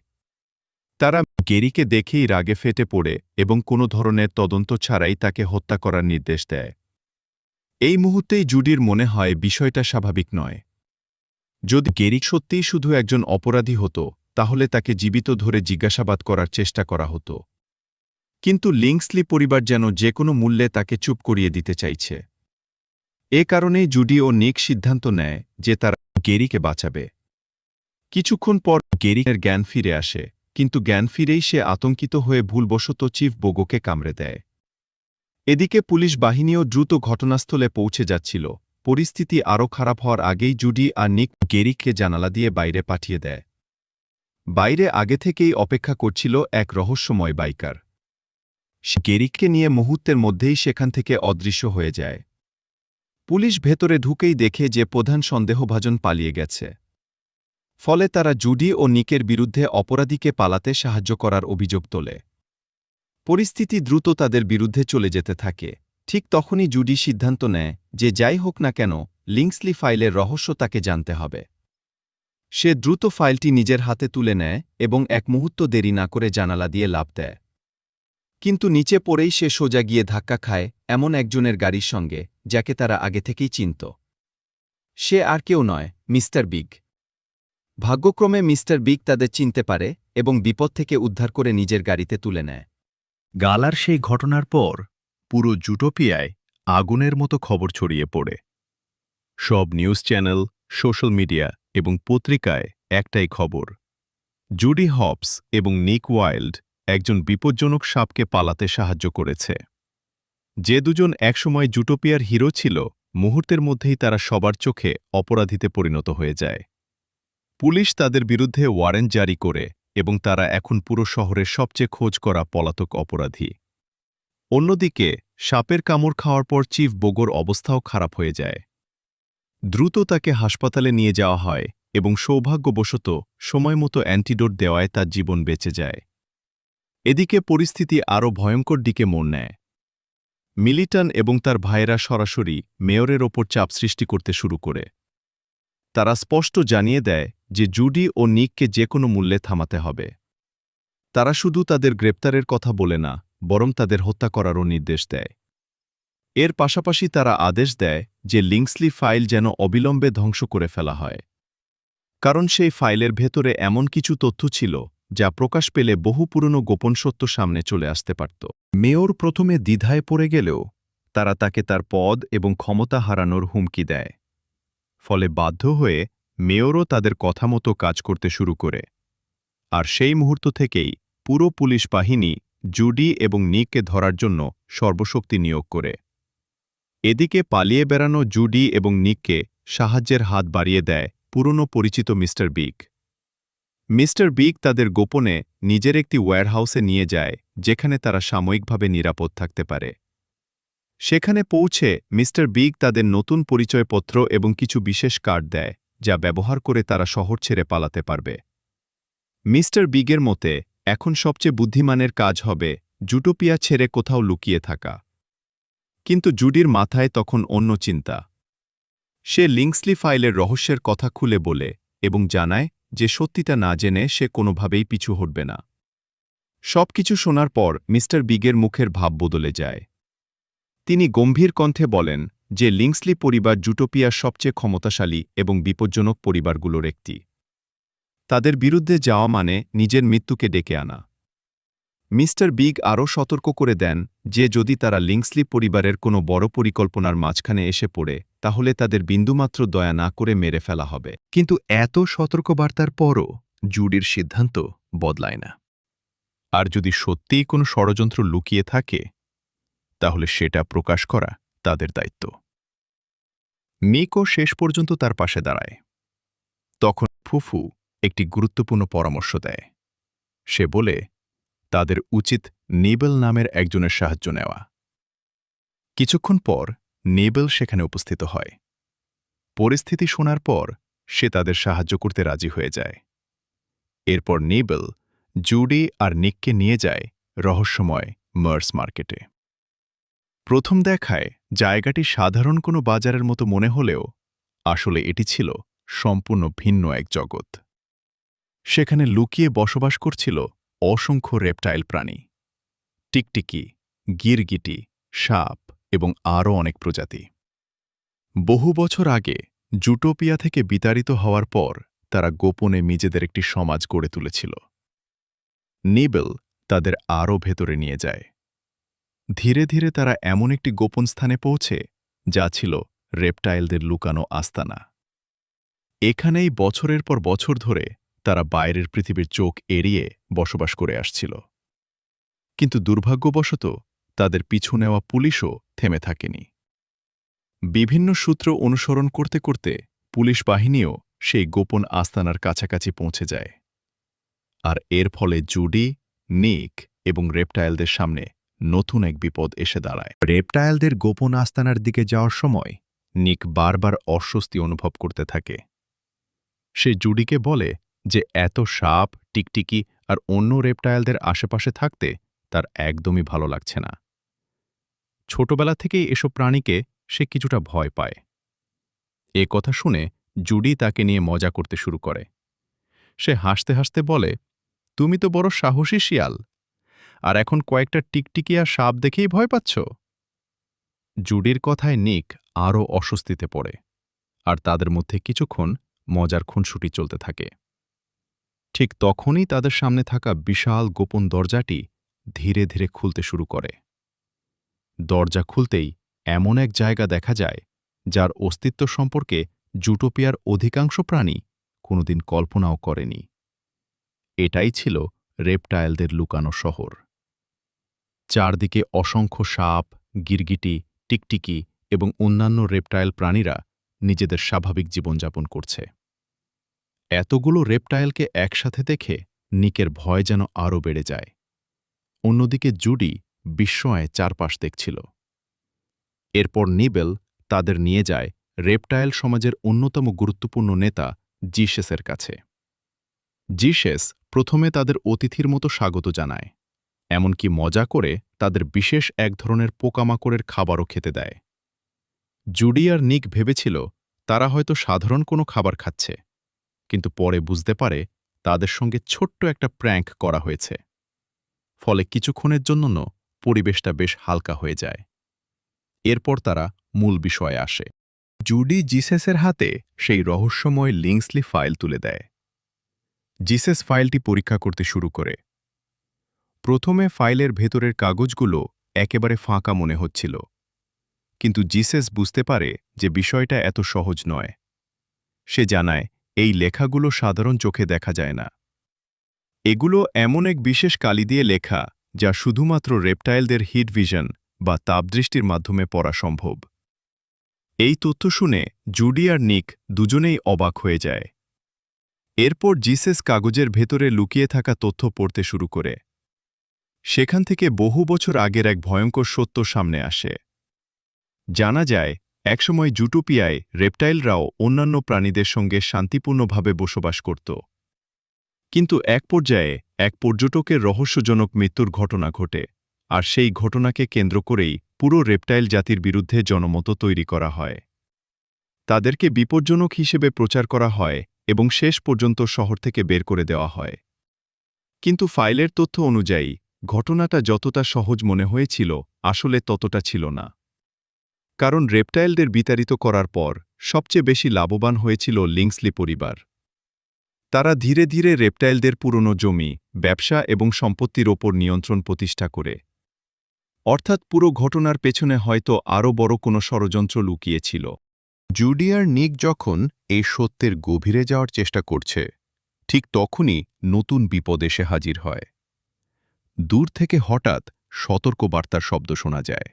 Speaker 1: তারা গেরিকে দেখেই রাগে ফেটে পড়ে এবং কোনো ধরনের তদন্ত ছাড়াই তাকে হত্যা করার নির্দেশ দেয়। এই মুহূর্তেই জুডির মনে হয় বিষয়টা স্বাভাবিক নয়। যদি গেরি সত্যিই শুধু একজন অপরাধী হতো, তাহলে তাকে জীবিত ধরে জিজ্ঞাসাবাদ করার চেষ্টা করা হতো। কিন্তু লিংসলি পরিবার যেন যে কোনো মূল্যে তাকে চুপ করিয়ে দিতে চাইছে। এ কারণেই জুডি ও নিক সিদ্ধান্ত নেয় যে তারা গেরিকে বাঁচাবে। কিছুক্ষণ পর গেরির জ্ঞান ফিরে আসে, কিন্তু জ্ঞান ফিরেই সে আতঙ্কিত হয়ে ভুলবশত চিফ বোগোকে কামড়ে দেয়। এদিকে পুলিশ বাহিনীও দ্রুত ঘটনাস্থলে পৌঁছে যাচ্ছিল। পরিস্থিতি আরও খারাপ হওয়ার আগেই জুডি আর নিক গেরিককে জানালা দিয়ে বাইরে পাঠিয়ে দেয়। বাইরে আগে থেকেই অপেক্ষা করছিল এক রহস্যময় বাইকার। সে গেরিককে নিয়ে মুহূর্তের মধ্যেই সেখান থেকে অদৃশ্য হয়ে যায়। পুলিশ ভেতরে ঢুকেই দেখে যে প্রধান সন্দেহভাজন পালিয়ে গেছে। ফলে তারা জুডি ও নিকের বিরুদ্ধে অপরাধীকে পালাতে সাহায্য করার অভিযোগ তোলে। পরিস্থিতি দ্রুত তাদের বিরুদ্ধে চলে যেতে থাকে। ঠিক তখনই জুডি সিদ্ধান্ত নেয় যে যাই হোক না কেন লিংসলি ফাইলের রহস্য তাকে জানতে হবে। সে দ্রুত ফাইলটি নিজের হাতে তুলে নেয় এবং এক মুহূর্ত দেরি না করে জানালা দিয়ে লাফ দেয়। কিন্তু নিচে পড়েই সে সোজা গিয়ে ধাক্কা খায় এমন একজনের গাড়ির সঙ্গে, যাকে তারা আগে থেকেই চিনত। সে আর কেউ নয়, মিস্টার বিগ। ভাগ্যক্রমে মিস্টার বিগ তাদের চিনতে পারে এবং বিপদ থেকে উদ্ধার করে নিজের গাড়িতে তুলে নেয়।
Speaker 2: গালার সেই ঘটনার পর পুরো জুটোপিয়ায় আগুনের মতো খবর ছড়িয়ে পড়ে। সব নিউজ চ্যানেল, সোশ্যাল মিডিয়া এবং পত্রিকায় একটাই খবর: জুডি হবস এবং নিক ওয়াইল্ড একজন বিপজ্জনক সাপকে পালাতে সাহায্য করেছে। যে দুজন একসময় জুটোপিয়ার হিরো ছিল, মুহূর্তের মধ্যেই তারা সবার চোখে অপরাধীতে পরিণত হয়ে যায়। পুলিশ তাদের বিরুদ্ধে ওয়ারেন্ট জারি করে এবং তারা এখন পুরো শহরের সবচেয়ে খোঁজ করা পলাতক অপরাধী। অন্যদিকে সাপের কামড় খাওয়ার পর চিফ বোগোর অবস্থাও খারাপ হয়ে যায়। দ্রুত তাকে হাসপাতালে নিয়ে যাওয়া হয় এবং সৌভাগ্যবশত সময়মতো অ্যান্টিডোট দেওয়ায় তার জীবন বেঁচে যায়। এদিকে পরিস্থিতি আরও ভয়ঙ্কর দিকে মোড় নেয়। মিলিটন এবং তার ভাইয়েরা সরাসরি মেয়রের ওপর চাপ সৃষ্টি করতে শুরু করে। তারা স্পষ্ট জানিয়ে দেয় যে জুডি ও নিককে যে কোনো মূল্যে থামাতে হবে। তারা শুধু তাদের গ্রেপ্তারের কথা বলে না, বরং তাদের হত্যা করারও নির্দেশ দেয়। এর পাশাপাশি তারা আদেশ দেয় যে লিংসলি ফাইল যেন অবিলম্বে ধ্বংস করে ফেলা হয়, কারণ সেই ফাইলের ভেতরে এমন কিছু তথ্য ছিল যা প্রকাশ পেলে বহু পুরনো গোপন সত্য সামনে চলে আসতে পারত। মেয়র প্রথমে দ্বিধায় পড়ে গেলেও তারা তাকে তার পদ এবং ক্ষমতা হারানোর হুমকি দেয়। ফলে বাধ্য হয়ে মেয়রও তাদের কথা মতো কাজ করতে শুরু করে। আর সেই মুহূর্ত থেকেই পুরো পুলিশ বাহিনী জুডি এবং নিককে ধরার জন্য সর্বশক্তি নিয়োগ করে। এদিকে পালিয়ে বেড়ানো জুডি এবং নিককে সাহায্যের হাত বাড়িয়ে দেয় পুরনো পরিচিত মিস্টার বিগ। মিস্টার বিগ তাদের গোপনে নিজের একটি ওয়্যারহাউসে নিয়ে যায়, যেখানে তারা সাময়িকভাবে নিরাপদ থাকতে পারে। সেখানে পৌঁছে মিস্টার বিগ তাদের নতুন পরিচয়পত্র এবং কিছু বিশেষ কার্ড দেয়, যা ব্যবহার করে তারা শহর ছেড়ে পালাতে পারবে। মিস্টার বিগের মতে এখন সবচেয়ে বুদ্ধিমানের কাজ হবে জুটোপিয়া ছেড়ে কোথাও লুকিয়ে থাকা। কিন্তু জুডির মাথায় তখন অন্য চিন্তা। সে লিংসলি ফাইলের রহস্যের কথা খুলে বলে এবং জানায় যে সত্যিটা না জেনে সে কোনোভাবেই পিছু হটবে না। সবকিছু শোনার পর মিস্টার বিগের মুখের ভাব বদলে যায়। তিনি গম্ভীর কণ্ঠে বলেন যে লিংসলি পরিবার জুটোপিয়ার সবচেয়ে ক্ষমতাশালী এবং বিপজ্জনক পরিবারগুলোর একটি। তাদের বিরুদ্ধে যাওয়া মানে নিজের মৃত্যুকে ডেকে আনা। মিস্টার বিগ আরও সতর্ক করে দেন যে যদি তারা লিংসলি পরিবারের কোনো বড় পরিকল্পনার মাঝখানে এসে পড়ে তাহলে তাদের বিন্দুমাত্র দয়া না করে মেরে ফেলা হবে। কিন্তু এত সতর্কবার্তার পরও জুডির সিদ্ধান্ত বদলায় না। আর যদি সত্যিই কোনো ষড়যন্ত্র লুকিয়ে থাকে তাহলে সেটা প্রকাশ করা তাদের দায়িত্ব। নিকও শেষ পর্যন্ত তার পাশে দাঁড়ায়। তখন ফুফু একটি গুরুত্বপূর্ণ পরামর্শ দেয়। সে বলে তাদের উচিত নেবেল নামের একজনের সাহায্য নেওয়া। কিছুক্ষণ পর নেবেল সেখানে উপস্থিত হয়। পরিস্থিতি শোনার পর সে তাদের সাহায্য করতে রাজি হয়ে যায়। এরপর নেবেল জুডি আর নিককে নিয়ে যায় রহস্যময় মার্স মার্কেটে। প্রথম দেখায় জায়গাটি সাধারণ কোনো বাজারের মতো মনে হলেও আসলে এটি ছিল সম্পূর্ণ ভিন্ন এক জগৎ। সেখানে লুকিয়ে বসবাস করছিল অসংখ্য রেপটাইল প্রাণী, টিকটিকি, গিরগিটি, সাপ এবং আরও অনেক প্রজাতি। বহু বছর আগে জুটোপিয়া থেকে বিতাড়িত হওয়ার পর তারা গোপনে নিজেদের একটি সমাজ গড়ে তুলেছিল। নেবেল তাদের আরও ভেতরে নিয়ে যায়। ধীরে ধীরে তারা এমন একটি গোপন স্থানে পৌঁছে যা ছিল রেপটাইলদের লুকানো আস্তানা। এখানেই বছরের পর বছর ধরে তারা বাইরের পৃথিবীর চোখ এড়িয়ে বসবাস করে আসছিল। কিন্তু দুর্ভাগ্যবশত তাদের পিছু নেওয়া পুলিশও থেমে থাকেনি। বিভিন্ন সূত্র অনুসরণ করতে করতে পুলিশ বাহিনীও সেই গোপন আস্তানার কাছাকাছি পৌঁছে যায়। আর এর ফলে জুডি, নিক এবং রেপটাইলদের সামনে নতুন এক বিপদ এসে দাঁড়ায়। রেপটাইলদের গোপন আস্তানার দিকে যাওয়ার সময় নিক বারবার অস্বস্তি অনুভব করতে থাকে। সে জুডিকে বলে যে এত সাপ, টিকটিকি আর অন্য রেপটাইলদের আশেপাশে থাকতে তার একদমই ভালো লাগছে না। ছোটবেলা থেকেই এসব প্রাণীকে সে কিছুটা ভয় পায়। এ কথা শুনে জুডি তাকে নিয়ে মজা করতে শুরু করে। সে হাসতে হাসতে বলে, তুমি তো বড় সাহসী শিয়াল, আর এখন কয়েকটা টিকটিকি আর সাপ দেখেই ভয় পাচ্ছ। জুডির কথায় নিক আরও অস্বস্তিতে পড়ে, আর তাদের মধ্যে কিছুক্ষণ মজার খুনসুটি চলতে থাকে। ঠিক তখনই তাদের সামনে থাকা বিশাল গোপন দরজাটি ধীরে ধীরে খুলতে শুরু করে। দরজা খুলতেই এমন এক জায়গা দেখা যায় যার অস্তিত্ব সম্পর্কে জুটোপিয়ার অধিকাংশ প্রাণী কোনোদিন কল্পনাও করেনি। এটাই ছিল রেপটাইলদের লুকানো শহর। চারদিকে অসংখ্য সাপ, গিরগিটি, টিকটিকি এবং অন্যান্য রেপটাইল প্রাণীরা নিজেদের স্বাভাবিক জীবনযাপন করছে। এতগুলো রেপটাইলকে একসাথে দেখে নিকের ভয় যেন আরও বেড়ে যায়। অন্যদিকে জুডি বিস্ময়ে চারপাশ দেখছিল। এরপর নেবেল তাদের নিয়ে যায় রেপটাইল সমাজের অন্যতম গুরুত্বপূর্ণ নেতা জিসেসের কাছে। জিসেস প্রথমে তাদের অতিথির মতো স্বাগত জানায়, এমনকি মজা করে তাদের বিশেষ এক ধরনের পোকামাকড়ের খাবারও খেতে দেয়। জুডি আর নিক ভেবেছিল তারা হয়তো সাধারণ কোনো খাবার খাচ্ছে, কিন্তু পরে বুঝতে পারে তাদের সঙ্গে ছোট্ট একটা প্র্যাঙ্ক করা হয়েছে। ফলে কিছুক্ষণের জন্য পরিবেশটা বেশ হালকা হয়ে যায়। এরপর তারা মূল বিষয়ে আসে। জুডি জিসেসের হাতে সেই রহস্যময় লিংসলি ফাইল তুলে দেয়। জিসেস ফাইলটি পরীক্ষা করতে শুরু করে। প্রথমে ফাইলের ভেতরের কাগজগুলো একেবারে ফাঁকা মনে হচ্ছিল, কিন্তু জিসেস বুঝতে পারে যে বিষয়টা এত সহজ নয়। সে জানায় এই লেখাগুলো সাধারণ চোখে দেখা যায় না। এগুলো এমন এক বিশেষ কালি দিয়ে লেখা যা শুধুমাত্র রেপটাইলদের হিট ভিশন বা তাপদৃষ্টির মাধ্যমে পড়া সম্ভব। এই তথ্য শুনে জুডি আর নিক দুজনেই অবাক হয়ে যায়। এরপর জিসেস কাগজের ভেতরে লুকিয়ে থাকা তথ্য পড়তে শুরু করে। সেখান থেকে বহু বছর আগের এক ভয়ঙ্কর সত্য সামনে আসে। জানা যায় একসময় জুটোপিয়ায় রেপটাইলরাও অন্যান্য প্রাণীদের সঙ্গে শান্তিপূর্ণভাবে বসবাস করত। কিন্তু এক পর্যায়ে এক পর্যটকের রহস্যজনক মৃত্যুর ঘটনা ঘটে, আর সেই ঘটনাকে কেন্দ্র করেই পুরো রেপটাইল জাতির বিরুদ্ধে জনমত তৈরি করা হয়। তাদেরকে বিপজ্জনক হিসেবে প্রচার করা হয় এবং শেষ পর্যন্ত শহর থেকে বের করে দেওয়া হয়। কিন্তু ফাইলের তথ্য অনুযায়ী ঘটনাটা যতটা সহজ মনে হয়েছিল আসলে ততটা ছিল না। কারণ রেপটাইলদের বিতাড়িত করার পর সবচেয়ে বেশি লাভবান হয়েছিল লিংসলি পরিবার। তারা ধীরে ধীরে রেপটাইলদের পুরনো জমি, ব্যবসা এবং সম্পত্তির ওপর নিয়ন্ত্রণ প্রতিষ্ঠা করে। অর্থাৎ পুরো ঘটনার পেছনে হয়তো আরও বড় কোনো ষড়যন্ত্র লুকিয়েছিল। জুডি আর নিক যখন এই সত্যের গভীরে যাওয়ার চেষ্টা করছে, ঠিক তখনই নতুন বিপদ এসে হাজির হয়। দূর থেকে হঠাৎ সতর্কবার্তার শব্দ শোনা যায়।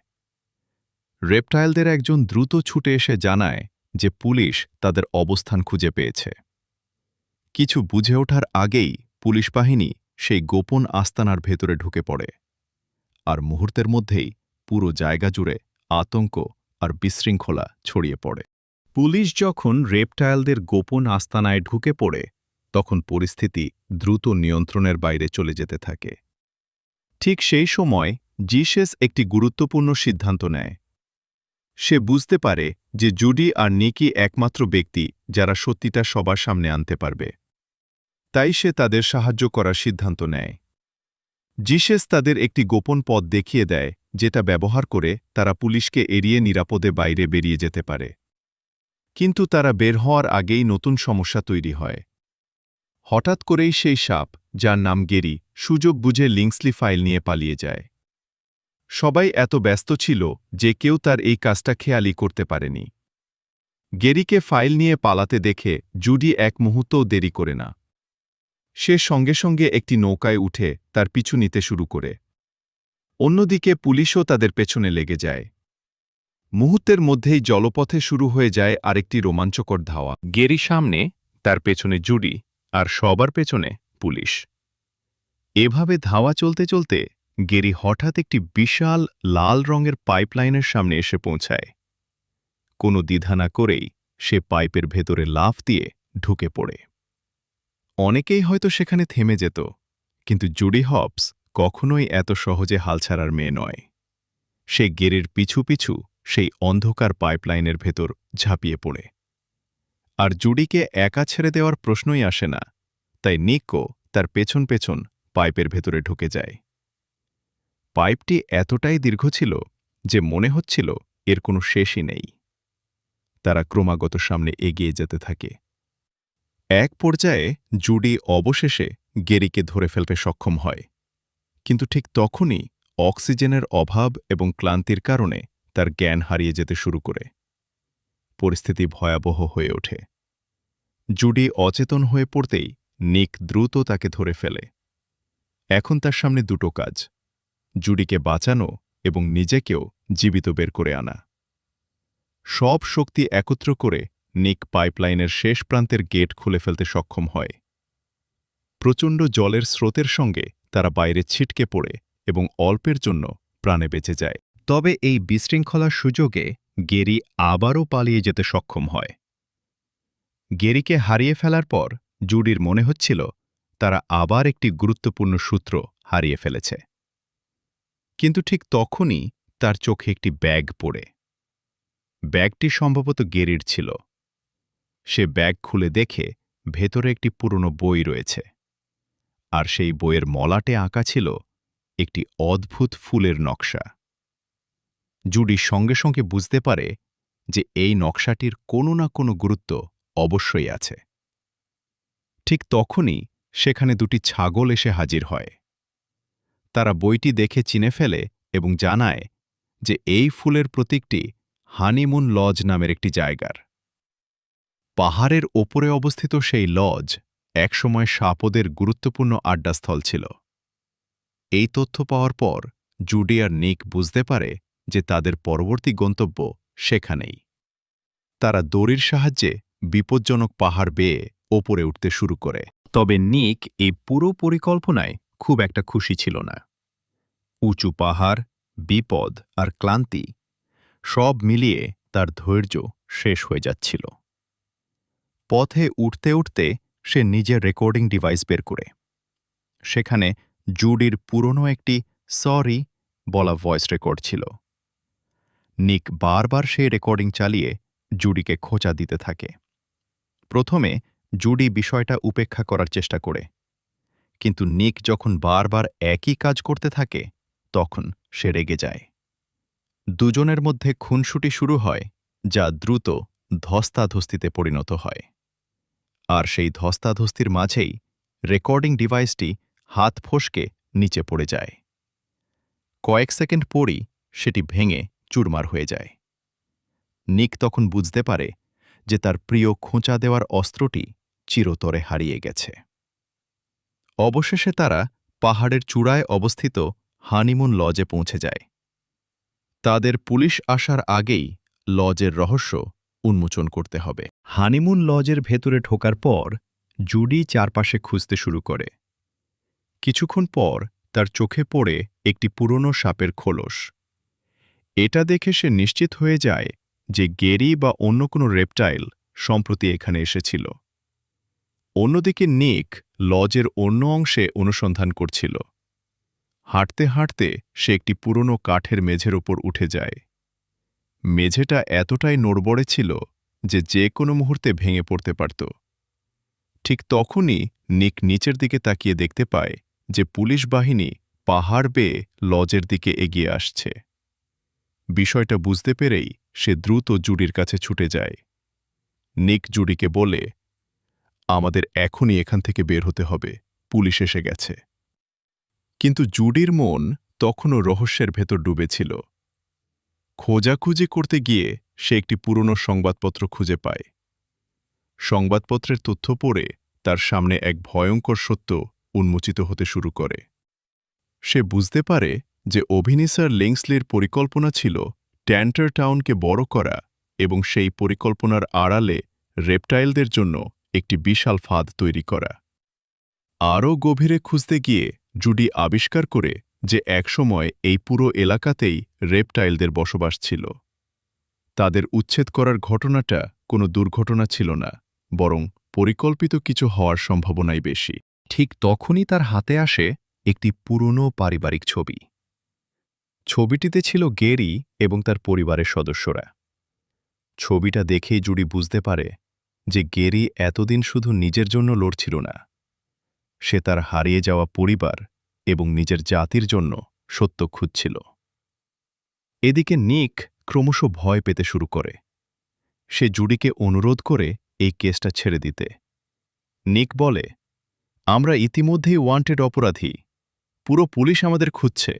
Speaker 2: রেপটাইলদের একজন দ্রুত ছুটে এসে জানায় যে পুলিশ তাদের অবস্থান খুঁজে পেয়েছে। কিছু বুঝে ওঠার আগেই পুলিশ বাহিনী সেই গোপন আস্তানার ভেতরে ঢুকে পড়ে। আর মুহূর্তের মধ্যেই পুরো জায়গা জুড়ে আতঙ্ক আর বিশৃঙ্খলা ছড়িয়ে পড়ে। পুলিশ যখন রেপটাইলদের গোপন আস্তানায় ঢুকে পড়ে, তখন পরিস্থিতি দ্রুত নিয়ন্ত্রণের বাইরে চলে যেতে থাকে। ঠিক সেই সময় জিসেস একটি গুরুত্বপূর্ণ সিদ্ধান্ত নেয়। সে বুঝতে পারে যে জুডি আর নিকি একমাত্র ব্যক্তি যারা সত্যিটা সবার সামনে আনতে পারবে। তাই সে তাদের সাহায্য করার সিদ্ধান্ত নেয়। জিসেস তাদের একটি গোপন পথ দেখিয়ে দেয়, যেটা ব্যবহার করে তারা পুলিশকে এড়িয়ে নিরাপদে বাইরে বেরিয়ে যেতে পারে। কিন্তু তারা বের হওয়ার আগেই নতুন সমস্যা তৈরি হয়। হঠাৎ করেই সেই সাপ, যার নাম গেরি, সুযোগ বুঝে লিংসলি ফাইল নিয়ে পালিয়ে যায়। সবাই এত ব্যস্ত ছিল যে কেউ তার এই কাজটা খেয়ালই করতে পারেনি। গেরিকে ফাইল নিয়ে পালাতে দেখে জুডি এক মুহূর্তও দেরি করে না। সে সঙ্গে সঙ্গে একটি নৌকায় উঠে তার পিছু নিতে শুরু করে। অন্যদিকে পুলিশও তাদের পেছনে লেগে যায়। মুহূর্তের মধ্যেই জলপথে শুরু হয়ে যায় আরেকটি রোমাঞ্চকর ধাওয়া। গেরি সামনে, তার পেছনে জুডি, আর সবার পেছনে পুলিশ। এভাবে ধাওয়া চলতে চলতে গেরি হঠাৎ একটি বিশাল লাল রঙের পাইপলাইনের সামনে এসে পৌঁছায়। কোনো দ্বিধা না করেই সে পাইপের ভেতরে লাফ দিয়ে ঢুকে পড়ে। অনেকেই হয়তো সেখানে থেমে যেত, কিন্তু জুডি হবস কখনোই এত সহজে হাল ছাড়ার মেয়ে নয়। সে গেরির পিছু পিছু সেই অন্ধকার পাইপলাইনের ভেতর ঝাঁপিয়ে পড়ে। আর জুডিকে একা ছেড়ে দেওয়ার প্রশ্নই আসে না, তাই নিকও তার পেছন পেছন পাইপের ভেতরে ঢুকে যায়। পাইপটি এতটাই দীর্ঘ ছিল যে মনে হচ্ছিল এর কোনো শেষই নেই। তারা ক্রমাগত সামনে এগিয়ে যেতে থাকে। এক পর্যায়ে জুডি অবশেষে গেরিকে ধরে ফেলতে সক্ষম হয়, কিন্তু ঠিক তখনই অক্সিজেনের অভাব এবং ক্লান্তির কারণে তার জ্ঞান হারিয়ে যেতে শুরু করে। পরিস্থিতি ভয়াবহ হয়ে ওঠে। জুডি অচেতন হয়ে পড়তেই নিক দ্রুত তাকে ধরে ফেলে। এখন তার সামনে দুটো কাজ: জুডিকে বাঁচানো এবং নিজেকেও জীবিত বের করে আনা। সব শক্তি একত্র করে নিক পাইপলাইনের শেষ প্রান্তের গেট খুলে ফেলতে সক্ষম হয়। প্রচণ্ড জলের স্রোতের সঙ্গে তারা বাইরে ছিটকে পড়ে এবং অল্পের জন্য প্রাণে বেঁচে যায়। তবে এই বিশৃঙ্খলার সুযোগে গেরি আবারও পালিয়ে যেতে সক্ষম হয়। গেরিকে হারিয়ে ফেলার পর জুডির মনে হচ্ছিল তারা আবার একটি গুরুত্বপূর্ণ সূত্র হারিয়ে ফেলেছে। কিন্তু ঠিক তখনই তার চোখে একটি ব্যাগ পড়ে। ব্যাগটি সম্ভবত গেরির ছিল। সে ব্যাগ খুলে দেখে ভেতরে একটি পুরনো বই রয়েছে, আর সেই বইয়ের মলাটে আঁকা ছিল একটি অদ্ভুত ফুলের নকশা। জুডি সঙ্গে সঙ্গে বুঝতে পারে যে এই নকশাটির কোনো না কোনো গুরুত্ব অবশ্যই আছে। ঠিক তখনই সেখানে দুটি ছাগল এসে হাজির হয়। তারা বইটি দেখে চিনে ফেলে এবং জানায় যে এই ফুলের প্রতীকটি হানিমুন লজ নামের একটি জায়গার। পাহাড়ের ওপরে অবস্থিত সেই লজ একসময় সাপদের গুরুত্বপূর্ণ আড্ডাস্থল ছিল। এই তথ্য পাওয়ার পর জুডি আর নিক বুঝতে পারে যে তাদের পরবর্তী গন্তব্য সেখানেই। তারা দড়ির সাহায্যে বিপজ্জনক পাহাড় বেয়ে ওপরে উঠতে শুরু করে। তবে নিক এই পুরো পরিকল্পনায় খুব একটা খুশি ছিল না। উঁচু পাহাড়, বিপদ আর ক্লান্তি সব মিলিয়ে তার ধৈর্য শেষ হয়ে যাচ্ছিল। পথে উঠতে উঠতে সে নিজের রেকর্ডিং ডিভাইস বের করে। সেখানে জুডির পুরনো একটি সরি বলা ভয়েস রেকর্ড ছিল। নিক বারবার সেই রেকর্ডিং চালিয়ে জুডিকে খোঁচা দিতে থাকে। প্রথমে জুডি বিষয়টা উপেক্ষা করার চেষ্টা করে, কিন্তু নিক যখন বারবার একই কাজ করতে থাকে তখন সে রেগে যায়। দুজনের মধ্যে খুনসুটি শুরু হয়, যা দ্রুত ধস্তাধস্তিতে পরিণত হয়। আর সেই ধস্তাধস্তির মাঝেই রেকর্ডিং ডিভাইসটি হাত ফসকে নিচে পড়ে যায়। কয়েক সেকেন্ড পরই সেটি ভেঙে চুরমার হয়ে যায়। নিক তখন বুঝতে পারে যে তার প্রিয় খোঁচা দেওয়ার অস্ত্রটি চিরতরে হারিয়ে গেছে। অবশেষে তারা পাহাড়ের চূড়ায় অবস্থিত হানিমুন লজে পৌঁছে যায়। তাদের পুলিশ আসার আগেই লজের রহস্য উন্মোচন করতে হবে। হানিমুন লজের ভেতরে ঢোকার পর জুডি চারপাশে খুঁজতে শুরু করে। কিছুক্ষণ পর তার চোখে পড়ে একটি পুরনো সাপের খোলস। এটা দেখে সে নিশ্চিত হয়ে যায় যে গেরি বা অন্য কোনো রেপটাইল সম্প্রতি এখানে এসেছিল। অন্যদিকে নিক লজের অন্য অংশে অনুসন্ধান করছিল। হাঁটতে হাঁটতে সে একটি পুরনো কাঠের মেঝের ওপর উঠে যায়। মেঝেটা এতটাই নড়বড়ে ছিল যে কোনো মুহূর্তে ভেঙে পড়তে পারত। ঠিক তখনই নিক নিচের দিকে তাকিয়ে দেখতে পায় যে পুলিশ বাহিনী পাহাড় বেয়ে লজের দিকে এগিয়ে আসছে। বিষয়টা বুঝতে পেরেই সে দ্রুত জুডির কাছে ছুটে যায়। নিক জুডিকে বলে, আমাদের এখনই এখান থেকে বের হতে হবে, পুলিশ এসে গেছে। কিন্তু জুডির মন তখনও রহস্যের ভেতর ডুবেছিল। খোঁজাখুঁজি করতে গিয়ে সে একটি পুরনো সংবাদপত্র খুঁজে পায়। সংবাদপত্রের তথ্য পড়ে তার সামনে এক ভয়ঙ্কর সত্য উন্মোচিত হতে শুরু করে। সে বুঝতে পারে যে অভিনিসার লিংসলির পরিকল্পনা ছিল ট্যান্টার টাউনকে বড় করা এবং সেই পরিকল্পনার আড়ালে রেপটাইলদের জন্য একটি বিশাল ফাঁদ তৈরি করা। আরও গভীরে খুঁজতে গিয়ে জুডি আবিষ্কার করে যে একসময় এই পুরো এলাকাতেই রেপটাইলদের বসবাস ছিল। তাদের উচ্ছেদ করার ঘটনাটা কোনো দুর্ঘটনা ছিল না, বরং পরিকল্পিত কিছু হওয়ার সম্ভাবনাই বেশি। ঠিক তখনই তার হাতে আসে একটি পুরনো পারিবারিক ছবি। ছবিটিতে ছিল গেরি এবং তার পরিবারের সদস্যরা। ছবিটা দেখেই জুডি বুঝতে পারে যে গেরি এতদিন শুধু নিজের জন্য লড়ছিল না, সে তার হারিয়ে যাওয়া পরিবার এবং নিজের জাতির জন্য সত্য খুঁজছিল। এদিকে নিক ক্রমশ ভয় পেতে শুরু করে। সে জুডিকে অনুরোধ করে এই কেসটা ছেড়ে দিতে। নিক বলে, আমরা ইতিমধ্যেই ওয়ান্টেড অপরাধী, পুরো পুলিশ আমাদের খুঁজছে,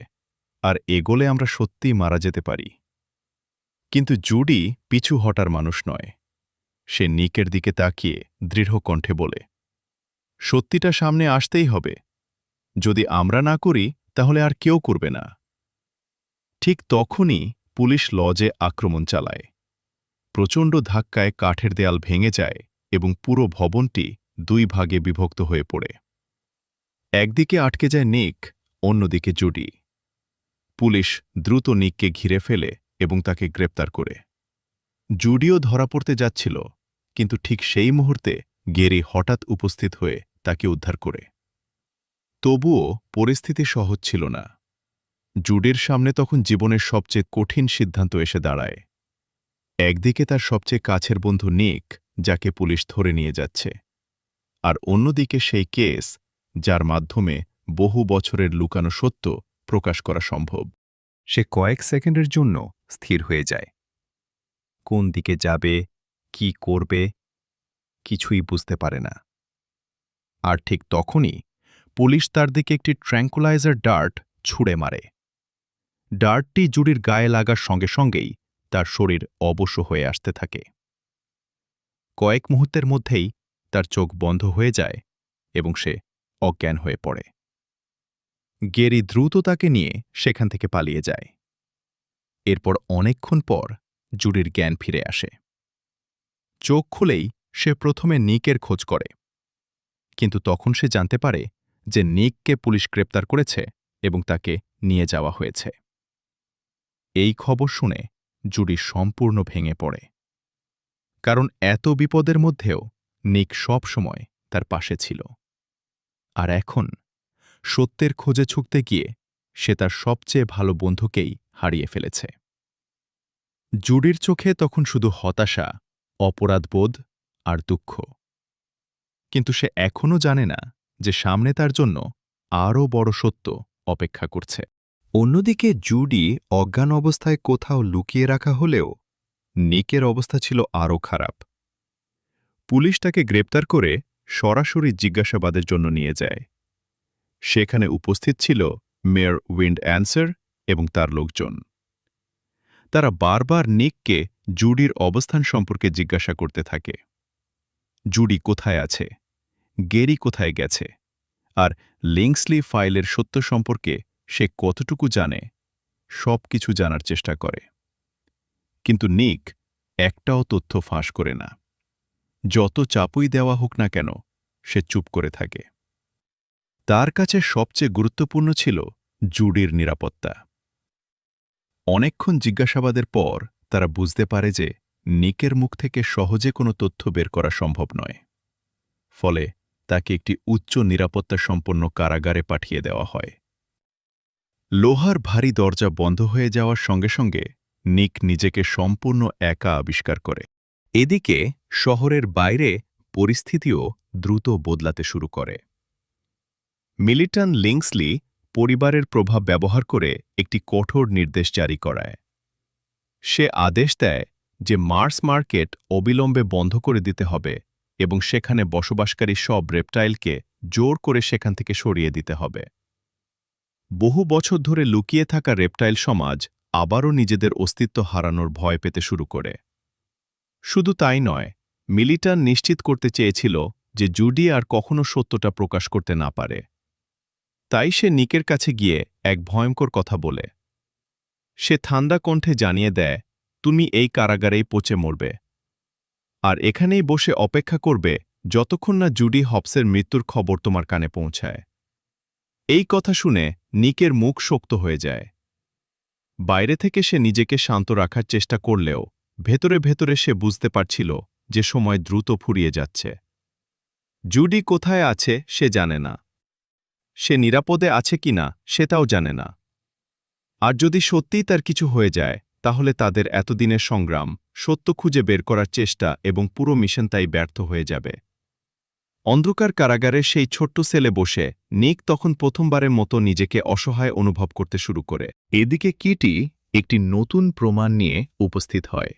Speaker 2: আর এগোলে আমরা সত্যিই মারা যেতে পারি। কিন্তু জুডি পিছু হটার মানুষ নয়। সে নিকের দিকে তাকিয়ে দৃঢ় কণ্ঠে বলে, সত্যিটা সামনে আসতেই হবে। যদি আমরা না করি তাহলে আর কেউ করবে না। ঠিক তখনই পুলিশ লজে আক্রমণ চালায়। প্রচণ্ড ধাক্কায় কাঠের দেয়াল ভেঙে যায় এবং পুরো ভবনটি দুই ভাগে বিভক্ত হয়ে পড়ে। একদিকে আটকে যায় নিক, অন্যদিকে জুডি। পুলিশ দ্রুত নিককে ঘিরে ফেলে এবং তাকে গ্রেপ্তার করে। জুডিও ধরা পড়তে যাচ্ছিল, কিন্তু ঠিক সেই মুহূর্তে গেরি হঠাৎ উপস্থিত হয়ে তাকে উদ্ধার করে। তবুও পরিস্থিতি সহজ ছিল না। জুডির সামনে তখন জীবনের সবচেয়ে কঠিন সিদ্ধান্ত এসে দাঁড়ায়। একদিকে তার সবচেয়ে কাছের বন্ধু নিক, যাকে পুলিশ ধরে নিয়ে যাচ্ছে, আর অন্যদিকে সেই কেস যার মাধ্যমে বহু বছরের লুকানো সত্য প্রকাশ করা সম্ভব। সে কয়েক সেকেন্ডের জন্য স্থির হয়ে যায়। কোন দিকে যাবে, কি করবে, কিছুই বুঝতে পারে না। আর ঠিক তখনই পুলিশ তার দিকে একটি ট্র্যাঙ্কুলাইজার ডার্ট ছুঁড়ে মারে। ডার্টটি জুডির গায়ে লাগার সঙ্গে সঙ্গেই তার শরীর অবশ হয়ে আসতে থাকে। কয়েক মুহূর্তের মধ্যেই তার চোখ বন্ধ হয়ে যায় এবং সে অজ্ঞান হয়ে পড়ে। গেরি দ্রুত তাকে নিয়ে সেখান থেকে পালিয়ে যায়। এরপর অনেকক্ষণ পর জুডির জ্ঞান ফিরে আসে। চোখ খুলেই সে প্রথমে নিকের খোঁজ করে, কিন্তু তখন সে জানতে পারে যে নিককে পুলিশ গ্রেপ্তার করেছে এবং তাকে নিয়ে যাওয়া হয়েছে। এই খবর শুনে জুডি সম্পূর্ণ ভেঙে পড়ে, কারণ এত বিপদের মধ্যেও নিক সব সময় তার পাশে ছিল। আর এখন সত্যের খোঁজে ছুটতে গিয়ে সে তার সবচেয়ে ভালো বন্ধুকেই হারিয়ে ফেলেছে। জুডির চোখে তখন শুধু হতাশা, অপরাধবোধ আর দুঃখ। কিন্তু সে এখনও জানে না যে সামনে তার জন্য আরও বড় সত্য অপেক্ষা করছে। অন্যদিকে জুডি অজ্ঞান অবস্থায় কোথাও লুকিয়ে রাখা হলেও নিকের অবস্থা ছিল আরও খারাপ। পুলিশ তাকে গ্রেপ্তার করে সরাসরি জিজ্ঞাসাবাদের জন্য নিয়ে যায়। সেখানে উপস্থিত ছিল মেয়র উইন্ড অ্যান্সার এবং তার লোকজন। তারা বারবার নিককে জুডির অবস্থান সম্পর্কে জিজ্ঞাসা করতে থাকে। জুডি কোথায় আছে, গেরি কোথায় গেছে, আর লিংসলি ফাইলের সত্য সম্পর্কে সে কতটুকু জানে, সব কিছু জানার চেষ্টা করে। কিন্তু নিক একটাও তথ্য ফাঁস করে না। যত চাপুই দেওয়া হোক না কেন, সে চুপ করে থাকে। তার কাছে সবচেয়ে গুরুত্বপূর্ণ ছিল জুডির নিরাপত্তা। অনেকক্ষণ জিজ্ঞাসাবাদের পর তারা বুঝতে পারে যে নিকের মুখ থেকে সহজে কোনো তথ্য বের করা সম্ভব নয়। ফলে তাকে একটি উচ্চ নিরাপত্তা সম্পন্ন কারাগারে পাঠিয়ে দেওয়া হয়। লোহার ভারী দরজা বন্ধ হয়ে যাওয়ার সঙ্গে সঙ্গে নিক নিজেকে সম্পূর্ণ একা আবিষ্কার করে। এদিকে শহরের বাইরে পরিস্থিতিও দ্রুত বদলাতে শুরু করে। মিলিটন লিংসলি পরিবারের প্রভাব ব্যবহার করে একটি কঠোর নির্দেশ জারি করায়। সে আদেশ দেয় যে মার্স মার্কেট অবিলম্বে বন্ধ করে দিতে হবে এবং সেখানে বসবাসকারী সব রেপটাইলকে জোর করে সেখান থেকে সরিয়ে দিতে হবে। বহু বছর ধরে লুকিয়ে থাকা রেপটাইল সমাজ আবারও নিজেদের অস্তিত্ব হারানোর ভয় পেতে শুরু করে। শুধু তাই নয়, মিলিটন নিশ্চিত করতে চেয়েছিল যে জুডি আর কখনো সত্যটা প্রকাশ করতে না পারে। তাই সে নিকের কাছে গিয়ে এক ভয়ঙ্কর কথা বলে। সে ঠান্ডা কণ্ঠে জানিয়ে দেয়, তুমি এই কারাগারেই পচে মরবে, আর এখানেই বসে অপেক্ষা করবে যতক্ষণ না জুডি হবসের মৃত্যুর খবর তোমার কানে পৌঁছায়। এই কথা শুনে নিকের মুখ শক্ত হয়ে যায়। বাইরে থেকে সে নিজেকে শান্ত রাখার চেষ্টা করলেও ভেতরে ভেতরে সে বুঝতে পারছিল যে সময় দ্রুত ফুরিয়ে যাচ্ছে। জুডি কোথায় আছে সে জানে না, সে নিরাপদে আছে কিনা সেটাও জানে না। আর যদি সত্যিই তার কিছু হয়ে যায়, তাহলে তাদের এতদিনের সংগ্রাম, সত্য খুঁজে বের করার চেষ্টা এবং পুরো মিশন তাই ব্যর্থ হয়ে যাবে। অন্ধকার কারাগারের সেই ছোট্ট সেলে বসে নিক তখন প্রথমবারের মতো নিজেকে অসহায় অনুভব করতে শুরু করে। এদিকে কিটি একটি নতুন প্রমাণ নিয়ে উপস্থিত হয়।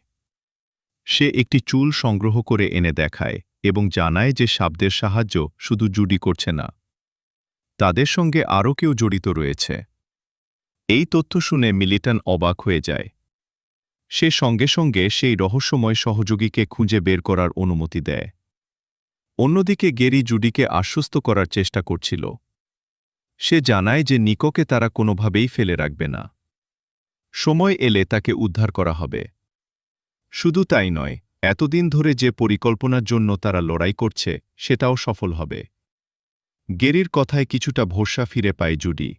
Speaker 2: সে একটি চুল সংগ্রহ করে এনে দেখায় এবং জানায় যে শব্দের সাহায্য শুধু জুডি করছে না, তাদের সঙ্গে আরও কেউ জড়িত রয়েছে। এই তথ্য শুনে মিলিটন অবাক হয়ে যায়। সে সঙ্গে সঙ্গে সেই রহস্যময় সহযোগীকে খুঁজে বের করার অনুমতি দেয়। অন্যদিকে গেরি জুডিকে আশ্বস্ত করার চেষ্টা করছিল। সে জানায় যে নিকোকে তারা কোনোভাবেই ফেলে রাখবে না। সময় এলে তাকে উদ্ধার করা হবে। শুধু তাই নয়, এতদিন ধরে যে পরিকল্পনার জন্য তারা লড়াই করছে সেটাও সফল হবে। গেরির কথায় কিছুটা ভরসা ফিরে পায় জুডি।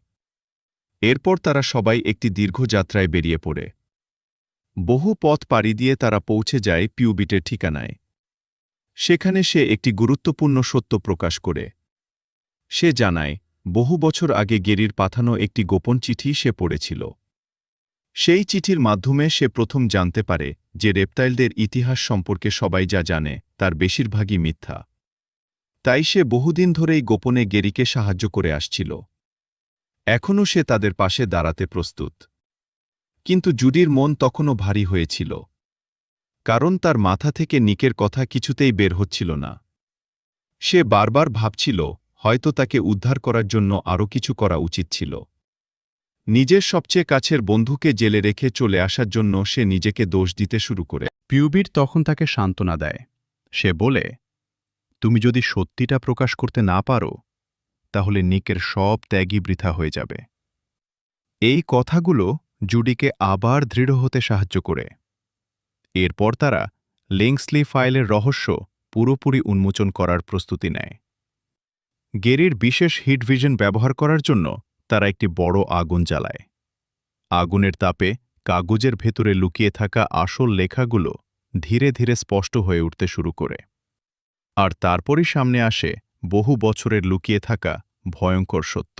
Speaker 2: এরপর তারা সবাই একটি দীর্ঘ যাত্রায় বেরিয়ে পড়ে। বহু পথ পাড়ি দিয়ে তারা পৌঁছে যায় পিউবিটের ঠিকানায়। সেখানে সে একটি গুরুত্বপূর্ণ সত্য প্রকাশ করে। সে জানায়, বহু বছর আগে গেরির পাঠানো একটি গোপন চিঠি সে পড়েছিল। সেই চিঠির মাধ্যমে সে প্রথম জানতে পারে যে রেপটাইলদের ইতিহাস সম্পর্কে সবাই যা জানে তার বেশিরভাগই মিথ্যা। তাই সে বহুদিন ধরেই গোপনে গেরিকে সাহায্য করে আসছিল। এখনও সে তাদের পাশে দাঁড়াতে প্রস্তুত। কিন্তু জুডির মন তখনও ভারী হয়েছিল, কারণ তার মাথা থেকে নিকের কথা কিছুতেই বের হচ্ছিল না। সে বারবার ভাবছিল হয়তো তাকে উদ্ধার করার জন্য আরও কিছু করা উচিত ছিল। নিজের সবচেয়ে কাছের বন্ধুকে জেলে রেখে চলে আসার জন্য সে নিজেকে দোষ দিতে শুরু করে। পিউবিট তখন তাকে সান্ত্বনা দেয়। সে বলে, তুমি যদি সত্যিটা প্রকাশ করতে না পারো, তাহলে নিকের সব ত্যাগই বৃথা হয়ে যাবে। এই কথাগুলো জুডিকে আবার দৃঢ় হতে সাহায্য করে। এরপর তারা লিংসলি ফাইলের রহস্য পুরোপুরি উন্মোচন করার প্রস্তুতি নেয়। গেরির বিশেষ হিট ভিশন ব্যবহার করার জন্য তারা একটি বড় আগুন জ্বালায়। আগুনের তাপে কাগজের ভেতরে লুকিয়ে থাকা আসল লেখাগুলো ধীরে ধীরে স্পষ্ট হয়ে উঠতে শুরু করে। আর তারপরই সামনে আসে বহু বছরের লুকিয়ে থাকা ভয়ঙ্কর সত্য।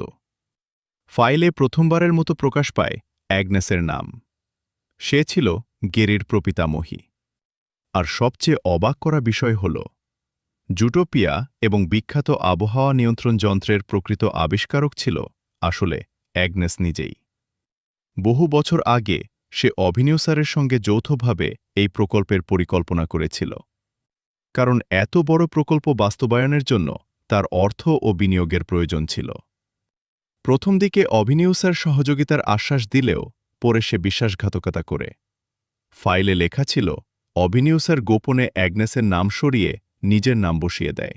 Speaker 2: ফাইলে প্রথমবারের মতো প্রকাশ পায় অ্যাগনেসের নাম। সে ছিল গেরির প্রপিতামহী। আর সবচেয়ে অবাক করা বিষয় হল, জুটোপিয়া এবং বিখ্যাত আবহাওয়া নিয়ন্ত্রণ যন্ত্রের প্রকৃত আবিষ্কারক ছিল আসলে অ্যাগনেস নিজেই। বহু বছর আগে সে অভিনিউসারের সঙ্গে যৌথভাবে এই প্রকল্পের পরিকল্পনা করেছিল। কারণ এত বড় প্রকল্প বাস্তবায়নের জন্য তার অর্থ ও বিনিয়োগের প্রয়োজন ছিল। প্রথম দিকে অভিনিউসার সহযোগিতার আশ্বাস দিলেও পরে সে বিশ্বাসঘাতকতা করে। ফাইলে লেখা ছিল অভিনিউসার গোপনে অ্যাগনেসের নাম সরিয়ে নিজের নাম বসিয়ে দেয়,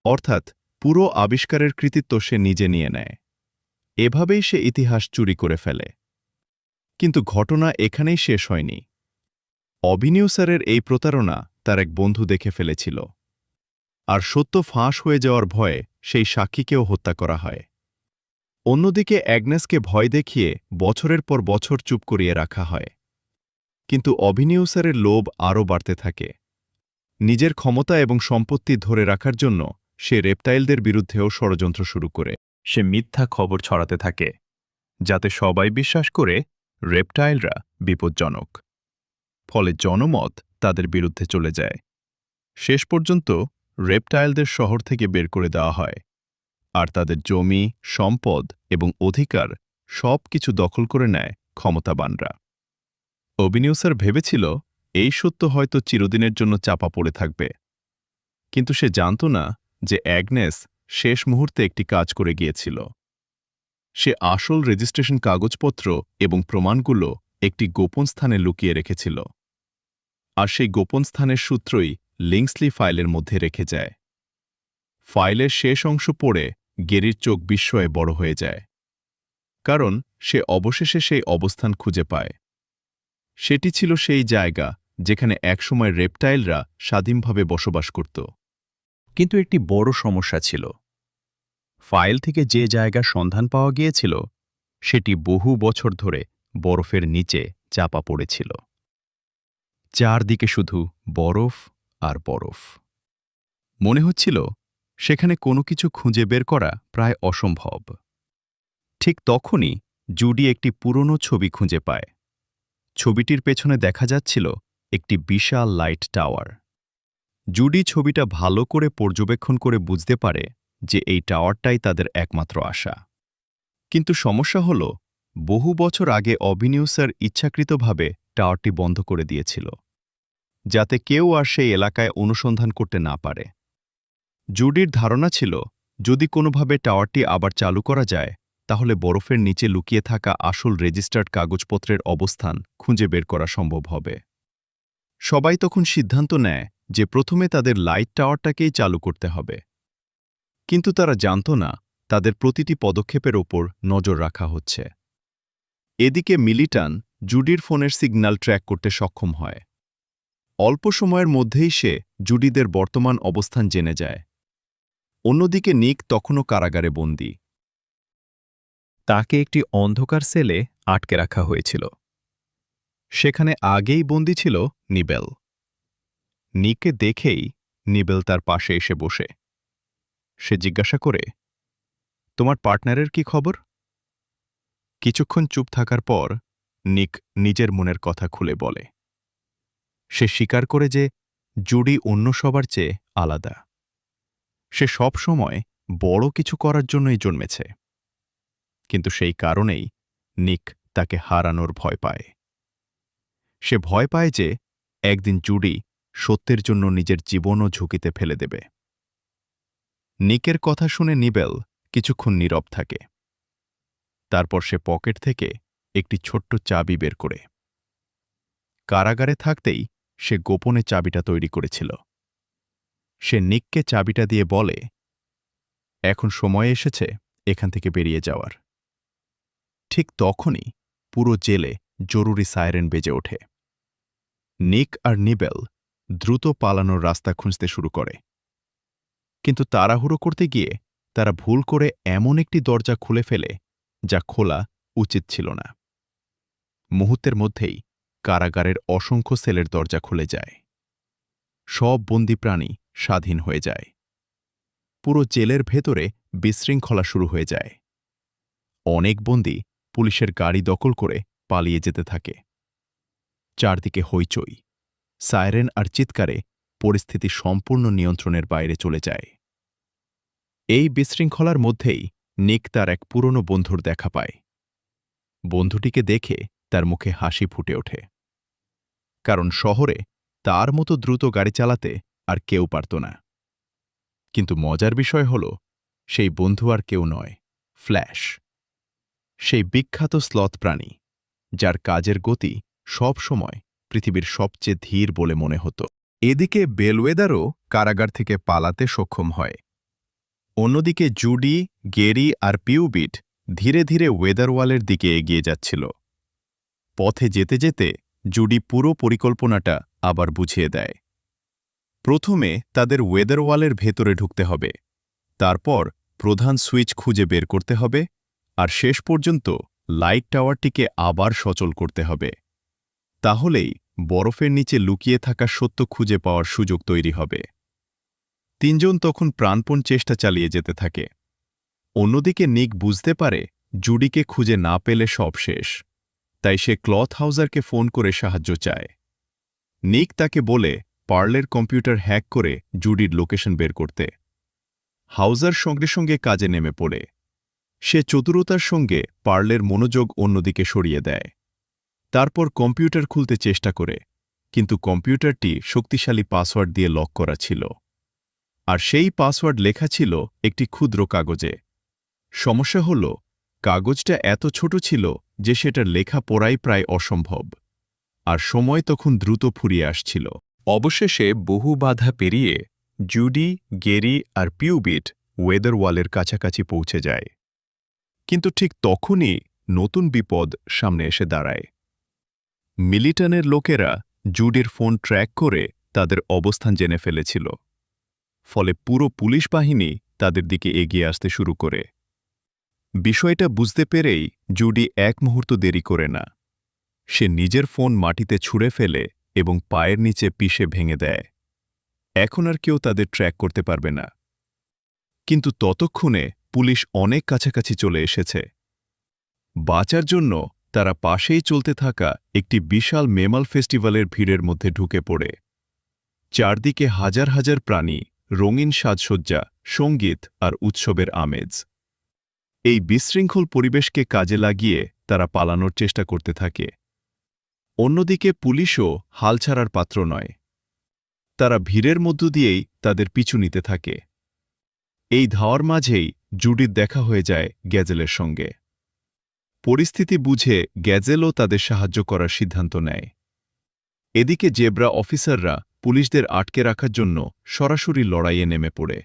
Speaker 2: অর্থাৎ পুরো আবিষ্কারের কৃতিত্ব সে নিজে নিয়ে নেয়। এভাবেই সে ইতিহাস চুরি করে ফেলে। কিন্তু ঘটনা এখানেই শেষ হয়নি। অভিনিউসারের এই প্রতারণা তার এক বন্ধু দেখে ফেলেছিল, আর সত্য ফাঁস হয়ে যাওয়ার ভয়ে সেই সাক্ষীকেও হত্যা করা হয়। অন্যদিকে অ্যাগনেসকে ভয় দেখিয়ে বছরের পর বছর চুপ করিয়ে রাখা হয়। কিন্তু অভিনিউসারের লোভ আরও বাড়তে থাকে। নিজের ক্ষমতা এবং সম্পত্তি ধরে রাখার জন্য সে রেপটাইলদের বিরুদ্ধেও ষড়যন্ত্র শুরু করে।
Speaker 1: সে মিথ্যা খবর ছড়াতে থাকে, যাতে সবাই বিশ্বাস করে রেপটাইলরা বিপজ্জনক। ফলে জনমত তাদের বিরুদ্ধে চলে যায়। শেষ পর্যন্ত রেপটাইলদের শহর থেকে বের করে দেওয়া হয়, আর তাদের জমি, সম্পদ এবং অধিকার সব কিছু দখল করে নেয় ক্ষমতাবানরা। অভিনিউসার ভেবেছিল এই সত্য হয়তো চিরদিনের জন্য চাপা পড়ে থাকবে, কিন্তু সে জানত না যে অ্যাগনেস শেষ মুহূর্তে একটি কাজ করে গিয়েছিল। সে আসল রেজিস্ট্রেশন কাগজপত্র এবং প্রমাণগুলো একটি গোপন স্থানে লুকিয়ে রেখেছিল, আর সেই গোপন স্থানের সূত্রই লিংসলি ফাইলের মধ্যে রেখে যায়। ফাইলের শেষ অংশ পড়ে গেরির চোখ বিস্ময়ে বড় হয়ে যায়, কারণ সে অবশেষে সেই অবস্থান খুঁজে পায়। সেটি ছিল সেই জায়গা যেখানে একসময় রেপটাইলরা স্বাধীনভাবে বসবাস করত। কিন্তু একটি বড় সমস্যা ছিল। ফাইল থেকে যে জায়গা সন্ধান পাওয়া গিয়েছিল সেটি বহু বছর ধরে বরফের নিচে চাপা পড়েছিল। চারদিকে শুধু বরফ আর বরফ। মনে হচ্ছিল সেখানে কোনো কিছু খুঁজে বের করা প্রায় অসম্ভব। ঠিক তখনই জুডি একটি পুরনো ছবি খুঁজে পায়। ছবিটির পেছনে দেখা যাচ্ছিল একটি বিশাল লাইট টাওয়ার। জুডি ছবিটা ভালো করে পর্যবেক্ষণ করে বুঝতে পারে যে এই টাওয়ারটাই তাদের একমাত্র আশা। কিন্তু সমস্যা হল, বহু বছর আগে অভিনিউসার ইচ্ছাকৃতভাবে টাওয়ারটি বন্ধ করে দিয়েছিল, যাতে কেউ আর সেই এলাকায় অনুসন্ধান করতে না পারে। জুডির ধারণা ছিল যদি কোনোভাবে টাওয়ারটি আবার চালু করা যায়, তাহলে বরফের নিচে লুকিয়ে থাকা আসল রেজিস্টার্ড কাগজপত্রের অবস্থান খুঁজে বের করা সম্ভব হবে। সবাই তখন সিদ্ধান্ত নেয় যে প্রথমে তাদের লাইট টাওয়ারটাকেই চালু করতে হবে। কিন্তু তারা জানত না তাদের প্রতিটি পদক্ষেপের ওপর নজর রাখা হচ্ছে। এদিকে মিলিটান জুডির ফোনের সিগন্যাল ট্র্যাক করতে সক্ষম হয়। অল্প সময়ের মধ্যেই সে জুডিদের বর্তমান অবস্থান জেনে যায়। অন্যদিকে নিক তখনও কারাগারে বন্দী। তাকে একটি অন্ধকার সেলে আটকে রাখা হয়েছিল। সেখানে আগেই বন্দী ছিল নিবেল। নিককে দেখেই নিবেল তার পাশে এসে বসে। সে জিজ্ঞাসা করে, তোমার পার্টনারের কি খবর? কিছুক্ষণ চুপ থাকার পর নিক নিজের মনের কথা খুলে বলে। সে স্বীকার করে যে জুডি অন্য সবার চেয়ে আলাদা। সে সব সময় বড় কিছু করার জন্যই জন্মেছে, কিন্তু সেই কারণেই নিক তাকে হারানোর ভয় পায়। সে ভয় পায় যে একদিন জুডি সত্যের জন্য নিজের জীবনও ঝুঁকিতে ফেলে দেবে। নিকের কথা শুনে নিবেল কিছুক্ষণ নীরব থাকে। তারপর সে পকেট থেকে একটি ছোট্ট চাবি বের করে। কারাগারে থাকতেই সে গোপনে চাবিটা তৈরি করেছিল। সে নিককে চাবিটা দিয়ে বলে, এখন সময় এসেছে এখান থেকে বেরিয়ে যাওয়ার। ঠিক তখনই পুরো জেলে জরুরি সাইরেন বেজে ওঠে। নিক আর নিবেল দ্রুত পালানোর রাস্তা খুঁজতে শুরু করে, কিন্তু তাড়াহুড়ো করতে গিয়ে তারা ভুল করে এমন একটি দরজা খুলে ফেলে যা খোলা উচিত ছিল না। মুহূর্তের মধ্যেই কারাগারের অসংখ্য সেলের দরজা খুলে যায়। সব বন্দী প্রাণী স্বাধীন হয়ে যায়। পুরো জেলের ভেতরে বিশৃঙ্খলা শুরু হয়ে যায়। অনেক বন্দী পুলিশের গাড়ি দখল করে পালিয়ে যেতে থাকে। চারদিকে হইচই, সাইরেন আর চিৎকারে পরিস্থিতি সম্পূর্ণ নিয়ন্ত্রণের বাইরে চলে যায়। এই বিশৃঙ্খলার মধ্যেই নিক তার এক পুরনো বন্ধুর দেখা পায়। বন্ধুটিকে দেখে তার মুখে হাসি ফুটে ওঠে, কারণ শহরে তার মতো দ্রুত গাড়ি চালাতে
Speaker 2: আর কেউ পারত না। কিন্তু মজার বিষয় হল, সেই বন্ধু আর কেউ নয়, ফ্ল্যাশ। সেই বিখ্যাত স্লথ প্রাণী, যার কাজের গতি সব সময় পৃথিবীর সবচেয়ে ধীর বলে মনে হতো। এদিকে বেলওয়েদারও কারাগার থেকে পালাতে সক্ষম হয়। অন্যদিকে জুডি, গেরি আর পিউবিট ধীরে ধীরে ওয়েদারওয়ালের দিকে এগিয়ে যাচ্ছিল। পথে যেতে যেতে জুডি পুরো পরিকল্পনাটা আবার বুঝিয়ে দেয়। প্রথমে তাদের ওয়েদারওয়ালের ভেতরে ঢুকতে হবে, তারপর প্রধান সুইচ খুঁজে বের করতে হবে, আর শেষ পর্যন্ত লাইট টাওয়ারটিকে আবার সচল করতে হবে। তাহলেই বরফের নিচে লুকিয়ে থাকা সত্য খুঁজে পাওয়ার সুযোগ তৈরি হবে। তিনজন তখন প্রাণপণ চেষ্টা চালিয়ে যেতে থাকে। অন্যদিকে নিক বুঝতে পারে জুডিকে খুঁজে না পেলে সব শেষ, তাই সে ক্লথ হাউজারকে ফোন করে সাহায্য চায়। নিক তাকে বলে পার্লের কম্পিউটার হ্যাক করে জুডির লোকেশন বের করতে। হাউজার সঙ্গে সঙ্গে কাজে নেমে পড়ে। সে চতুরতার সঙ্গে পার্লের মনোযোগ অন্যদিকে সরিয়ে দেয়। তারপর কম্পিউটার খুলতে চেষ্টা করে, কিন্তু কম্পিউটারটি শক্তিশালী পাসওয়ার্ড দিয়ে লক করা ছিল। আর সেই পাসওয়ার্ড লেখা ছিল একটি ক্ষুদ্র কাগজে। সমস্যা হল, কাগজটা এত ছোট ছিল যে সেটার লেখা পড়াই প্রায় অসম্ভব। আর সময় তখন দ্রুত ফুরিয়ে আসছিল। অবশেষে বহু বাধা পেরিয়ে জুডি, গেরি আর পিউবিট ওয়েদারওয়ালের কাছাকাছি পৌঁছে যায়। কিন্তু ঠিক তখনই নতুন বিপদ সামনে এসে দাঁড়ায়। মিলিটনের লোকেরা জুডির ফোন ট্র্যাক করে তাদের অবস্থান জেনে ফেলেছিল। ফলে পুরো পুলিশ বাহিনী তাদের দিকে এগিয়ে আসতে শুরু করে। বিষয়টা বুঝতে পেরেই জুডি এক মুহূর্ত দেরি করে না। সে নিজের ফোন মাটিতে ছুঁড়ে ফেলে এবং পায়ের নিচে পিষে ভেঙে দেয়। এখন আর কেউ তাদের ট্র্যাক করতে পারবে না। কিন্তু ততক্ষণে পুলিশ অনেক কাছাকাছি চলে এসেছে। বাঁচার জন্য তারা পাশেই চলতে থাকা একটি বিশাল মেমাল ফেস্টিভ্যালের ভিড়ের মধ্যে ঢুকে পড়ে। চারদিকে হাজার হাজার প্রাণী, রঙিন সাজসজ্জা, সঙ্গীত আর উৎসবের আমেজ। এই বিশৃঙ্খল পরিবেশকে কাজে লাগিয়ে তারা পালানোর চেষ্টা করতে থাকে। অন্যদিকে পুলিশও হাল ছাড়ার পাত্র নয়। তারা ভিড়ের মধ্য দিয়েই তাদের পিছু নিতে থাকে। এই ধাওয়ার মাঝেই জুডির দেখা হয়ে যায় গ্যাজেলের সঙ্গে। পরিস্থিতি বুঝে গ্যাজেলও তাদের সাহায্য করার সিদ্ধান্ত নেয়। এদিকে জেব্রা অফিসাররা পুলিশদের আটকে রাখার জন্য সরাসরি লড়াইয়ে নেমে পড়ে।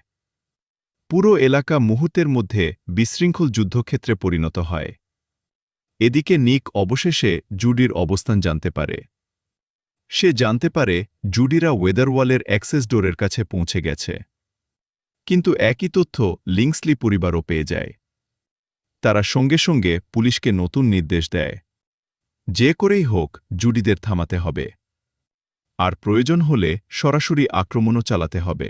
Speaker 2: পুরো এলাকা মুহূর্তের মধ্যে বিশৃঙ্খল যুদ্ধক্ষেত্রে পরিণত হয়। এদিকে নিক অবশেষে জুডির অবস্থান জানতে পারে। সে জানতে পারে জুডিরা ওয়েদারওয়ালের অ্যাক্সেস ডোরের কাছে পৌঁছে গেছে। কিন্তু একই তথ্য লিংসলি পরিবারও পেয়ে যায়। তারা সঙ্গে সঙ্গে পুলিশকে নতুন নির্দেশ দেয়। যে করেই হোক জুডিদের থামাতে হবে, আর প্রয়োজন হলে সরাসরি আক্রমণও চালাতে হবে।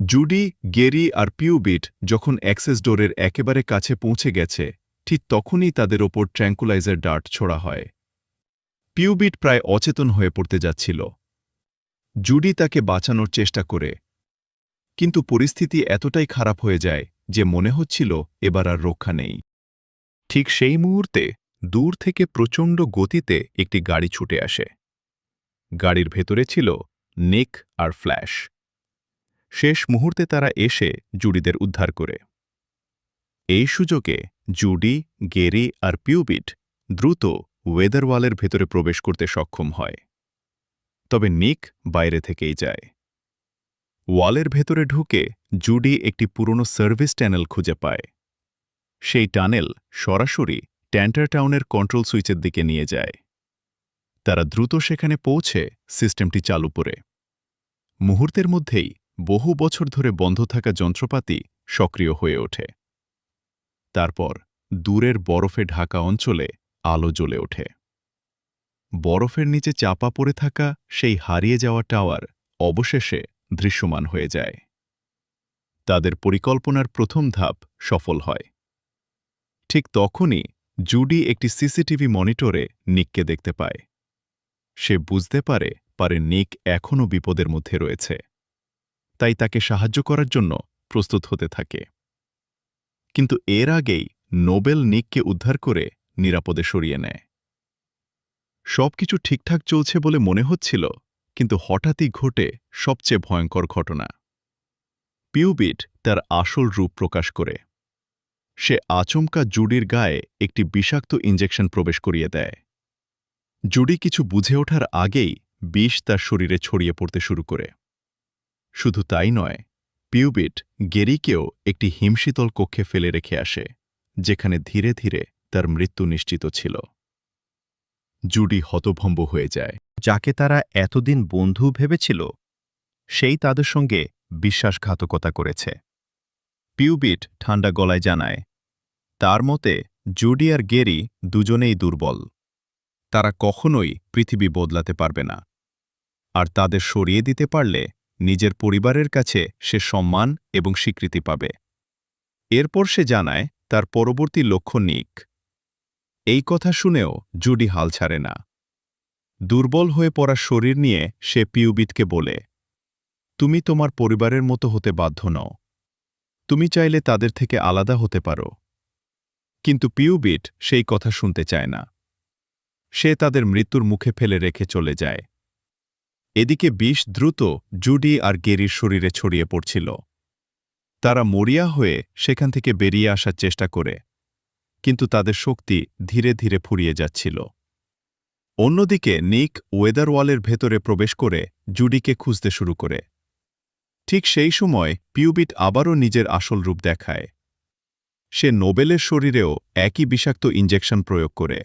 Speaker 2: জুডি, গেরি আর পিউবিট যখন অ্যাক্সেস ডোরের একেবারে কাছে পৌঁছে গেছে, ঠিক তখনই তাদের ওপর ট্র্যাঙ্কুলাইজার ডার্ট ছোড়া হয়। পিউবিট প্রায় অচেতন হয়ে পড়তে যাচ্ছিল। জুডি তাকে বাঁচানোর চেষ্টা করে, কিন্তু পরিস্থিতি এতটাই খারাপ হয়ে যায় যে মনে হচ্ছিল এবার আর রক্ষা নেই। ঠিক সেই মুহূর্তে দূর থেকে প্রচণ্ড গতিতে একটি গাড়ি ছুটে আসে। গাড়ির ভেতরে ছিল নিক আর ফ্ল্যাশ। শেষ মুহূর্তে তারা এসে জুডিদের উদ্ধার করে। এই সুযোগে জুডি, গেরি আর পিউবিট দ্রুত ওয়েদারওয়ালের ভেতরে প্রবেশ করতে সক্ষম হয়। তবে নিক বাইরে থেকেই যায়। ওয়ালের ভেতরে ঢুকে জুডি একটি পুরনো সার্ভিস টানেল খুঁজে পায়। সেই টানেল সরাসরি ট্যান্টারটাউনের কন্ট্রোল সুইচের দিকে নিয়ে যায়। তারা দ্রুত সেখানে পৌঁছে সিস্টেমটি চালু করে। মুহূর্তের মধ্যেই বহু বছর ধরে বন্ধ থাকা যন্ত্রপাতি সক্রিয় হয়ে ওঠে। তারপর দূরের বরফে ঢাকা অঞ্চলে আলো জ্বলে ওঠে। বরফের নিচে চাপা পড়ে থাকা সেই হারিয়ে যাওয়া টাওয়ার অবশেষে দৃশ্যমান হয়ে যায়। তাদের পরিকল্পনার প্রথম ধাপ সফল হয়। ঠিক তখনই জুডি একটি সিসিটিভি মনিটরে নিককে দেখতে পায়। সে বুঝতে পারে নিক এখনও বিপদের মধ্যে রয়েছে, তাই তাকে সাহায্য করার জন্য প্রস্তুত হতে থাকে। কিন্তু এর আগেই নোবেল নিককে উদ্ধার করে নিরাপদে সরিয়ে নেয়। সবকিছু ঠিকঠাক চলছে বলে মনে হচ্ছিল, কিন্তু হঠাৎই ঘটে সবচেয়ে ভয়ঙ্কর ঘটনা। পিউবিট তার আসল রূপ প্রকাশ করে। সে আচমকা জুডির গায়ে একটি বিষাক্ত ইঞ্জেকশন প্রবেশ করিয়ে দেয়। জুডি কিছু বুঝে ওঠার আগেই বিষ তার শরীরে ছড়িয়ে পড়তে শুরু করে। শুধু তাই নয়, পিউবিট গেরিকেও একটি হিমশীতল কক্ষে ফেলে রেখে আসে, যেখানে ধীরে ধীরে তার মৃত্যু নিশ্চিত ছিল। জুডি হতভম্ব হয়ে যায়। যাকে তারা এতদিন বন্ধু ভেবেছিল, সেই তাদের সঙ্গে বিশ্বাসঘাতকতা করেছে। পিউবিট ঠান্ডা গলায় জানায়, তার মতে জুডি আর গেরি দুজনেই দুর্বল। তারা কখনোই পৃথিবী বদলাতে পারবে না, আর তাদের সরিয়ে দিতে পারলে নিজের পরিবারের কাছে সে সম্মান এবং স্বীকৃতি পাবে। এরপর সে জানায় তার পরবর্তী লক্ষ্য নিক। এই কথা শুনেও জুডি হাল ছাড়ে না। দুর্বল হয়ে পড়া শরীর নিয়ে সে পিউবিটকে বলে, তুমি তোমার পরিবারের মতো হতে বাধ্য নও। তুমি চাইলে তাদের থেকে আলাদা হতে পারো। কিন্তু পিউবিট সেই কথা শুনতে চায় না। সে তাদের মৃত্যুর মুখে ফেলে রেখে চলে যায়। এদিকে বিষ দ্রুত জুডি আর গেরির শরীরে ছড়িয়ে পড়ছিল। তারা মরিয়া হয়ে সেখান থেকে বেরিয়ে আসার চেষ্টা করে, কিন্তু তাদের শক্তি ধীরে ধীরে ফুরিয়ে যাচ্ছিল। অন্যদিকে নিক ওয়েদার ওয়ালের ভেতরে প্রবেশ করে জুডিকে খুঁজতে শুরু করে। ঠিক সেই সময় পিউবিট আবারও নিজের আসল রূপ দেখায়। সে নোবেলের শরীরেও একই বিষাক্ত ইঞ্জেকশন প্রয়োগ করে।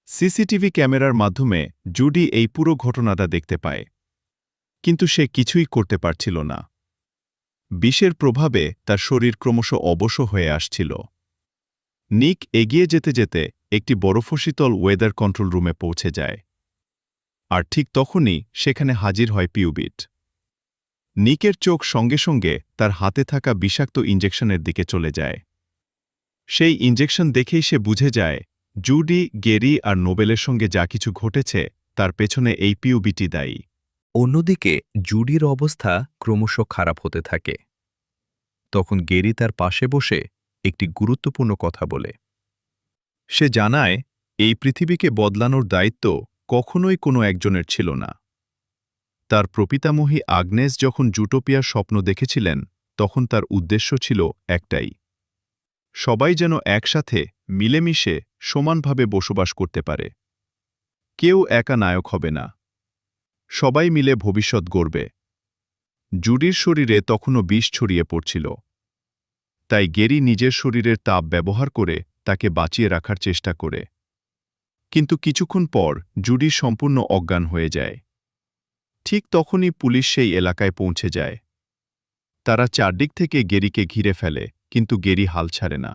Speaker 2: সিসিটিভি ক্যামেরার মাধ্যমে জুডি এই পুরো ঘটনাটা দেখতে পায়, কিন্তু সে কিছুই করতে পারছিল না। বিষের প্রভাবে তার শরীর ক্রমশ অবশ হয়ে আসছিল। নিক এগিয়ে যেতে যেতে একটি বরফশীতল ওয়েদার কন্ট্রোল রুমে পৌঁছে যায়। আর ঠিক তখনই সেখানে হাজির হয় পিউবিট। নিকের চোখ সঙ্গে সঙ্গে তার হাতে থাকা বিষাক্ত ইঞ্জেকশনের দিকে চলে যায়। সেই ইঞ্জেকশন দেখেই সে বুঝে যায় জুডি, গেরি আর নোবেলের সঙ্গে যা কিছু ঘটেছে তার পেছনে এই পিউবিটি দায়ী।
Speaker 3: অন্যদিকে জুডির অবস্থা ক্রমশ খারাপ হতে থাকে। তখন গেরি তার পাশে বসে একটি গুরুত্বপূর্ণ কথা বলে।
Speaker 2: সে জানায় এই পৃথিবীকে বদলানোর দায়িত্ব কখনোই কোনো একজনের ছিল না। তার প্রপিতামহী আগ্নেস যখন জুটোপিয়ার স্বপ্ন দেখেছিলেন, তখন তার উদ্দেশ্য ছিল একটাই, সবাই যেন একসাথে মিলেমিশে সমানভাবে বসবাস করতে পারে। কেউ একা নায়ক হবে না, সবাই মিলে ভবিষ্যৎ গড়বে। জুডির শরীরে তখনও বিষ ছড়িয়ে পড়ছিল, তাই গেরি নিজের শরীরের তাপ ব্যবহার করে তাকে বাঁচিয়ে রাখার চেষ্টা করে। কিন্তু কিছুক্ষণ পর জুডি সম্পূর্ণ অজ্ঞান হয়ে যায়। ঠিক তখনই পুলিশ সেই এলাকায় পৌঁছে যায়। তারা চারদিক থেকে গেরিকে ঘিরে ফেলে, কিন্তু গেরি হাল ছাড়ে না।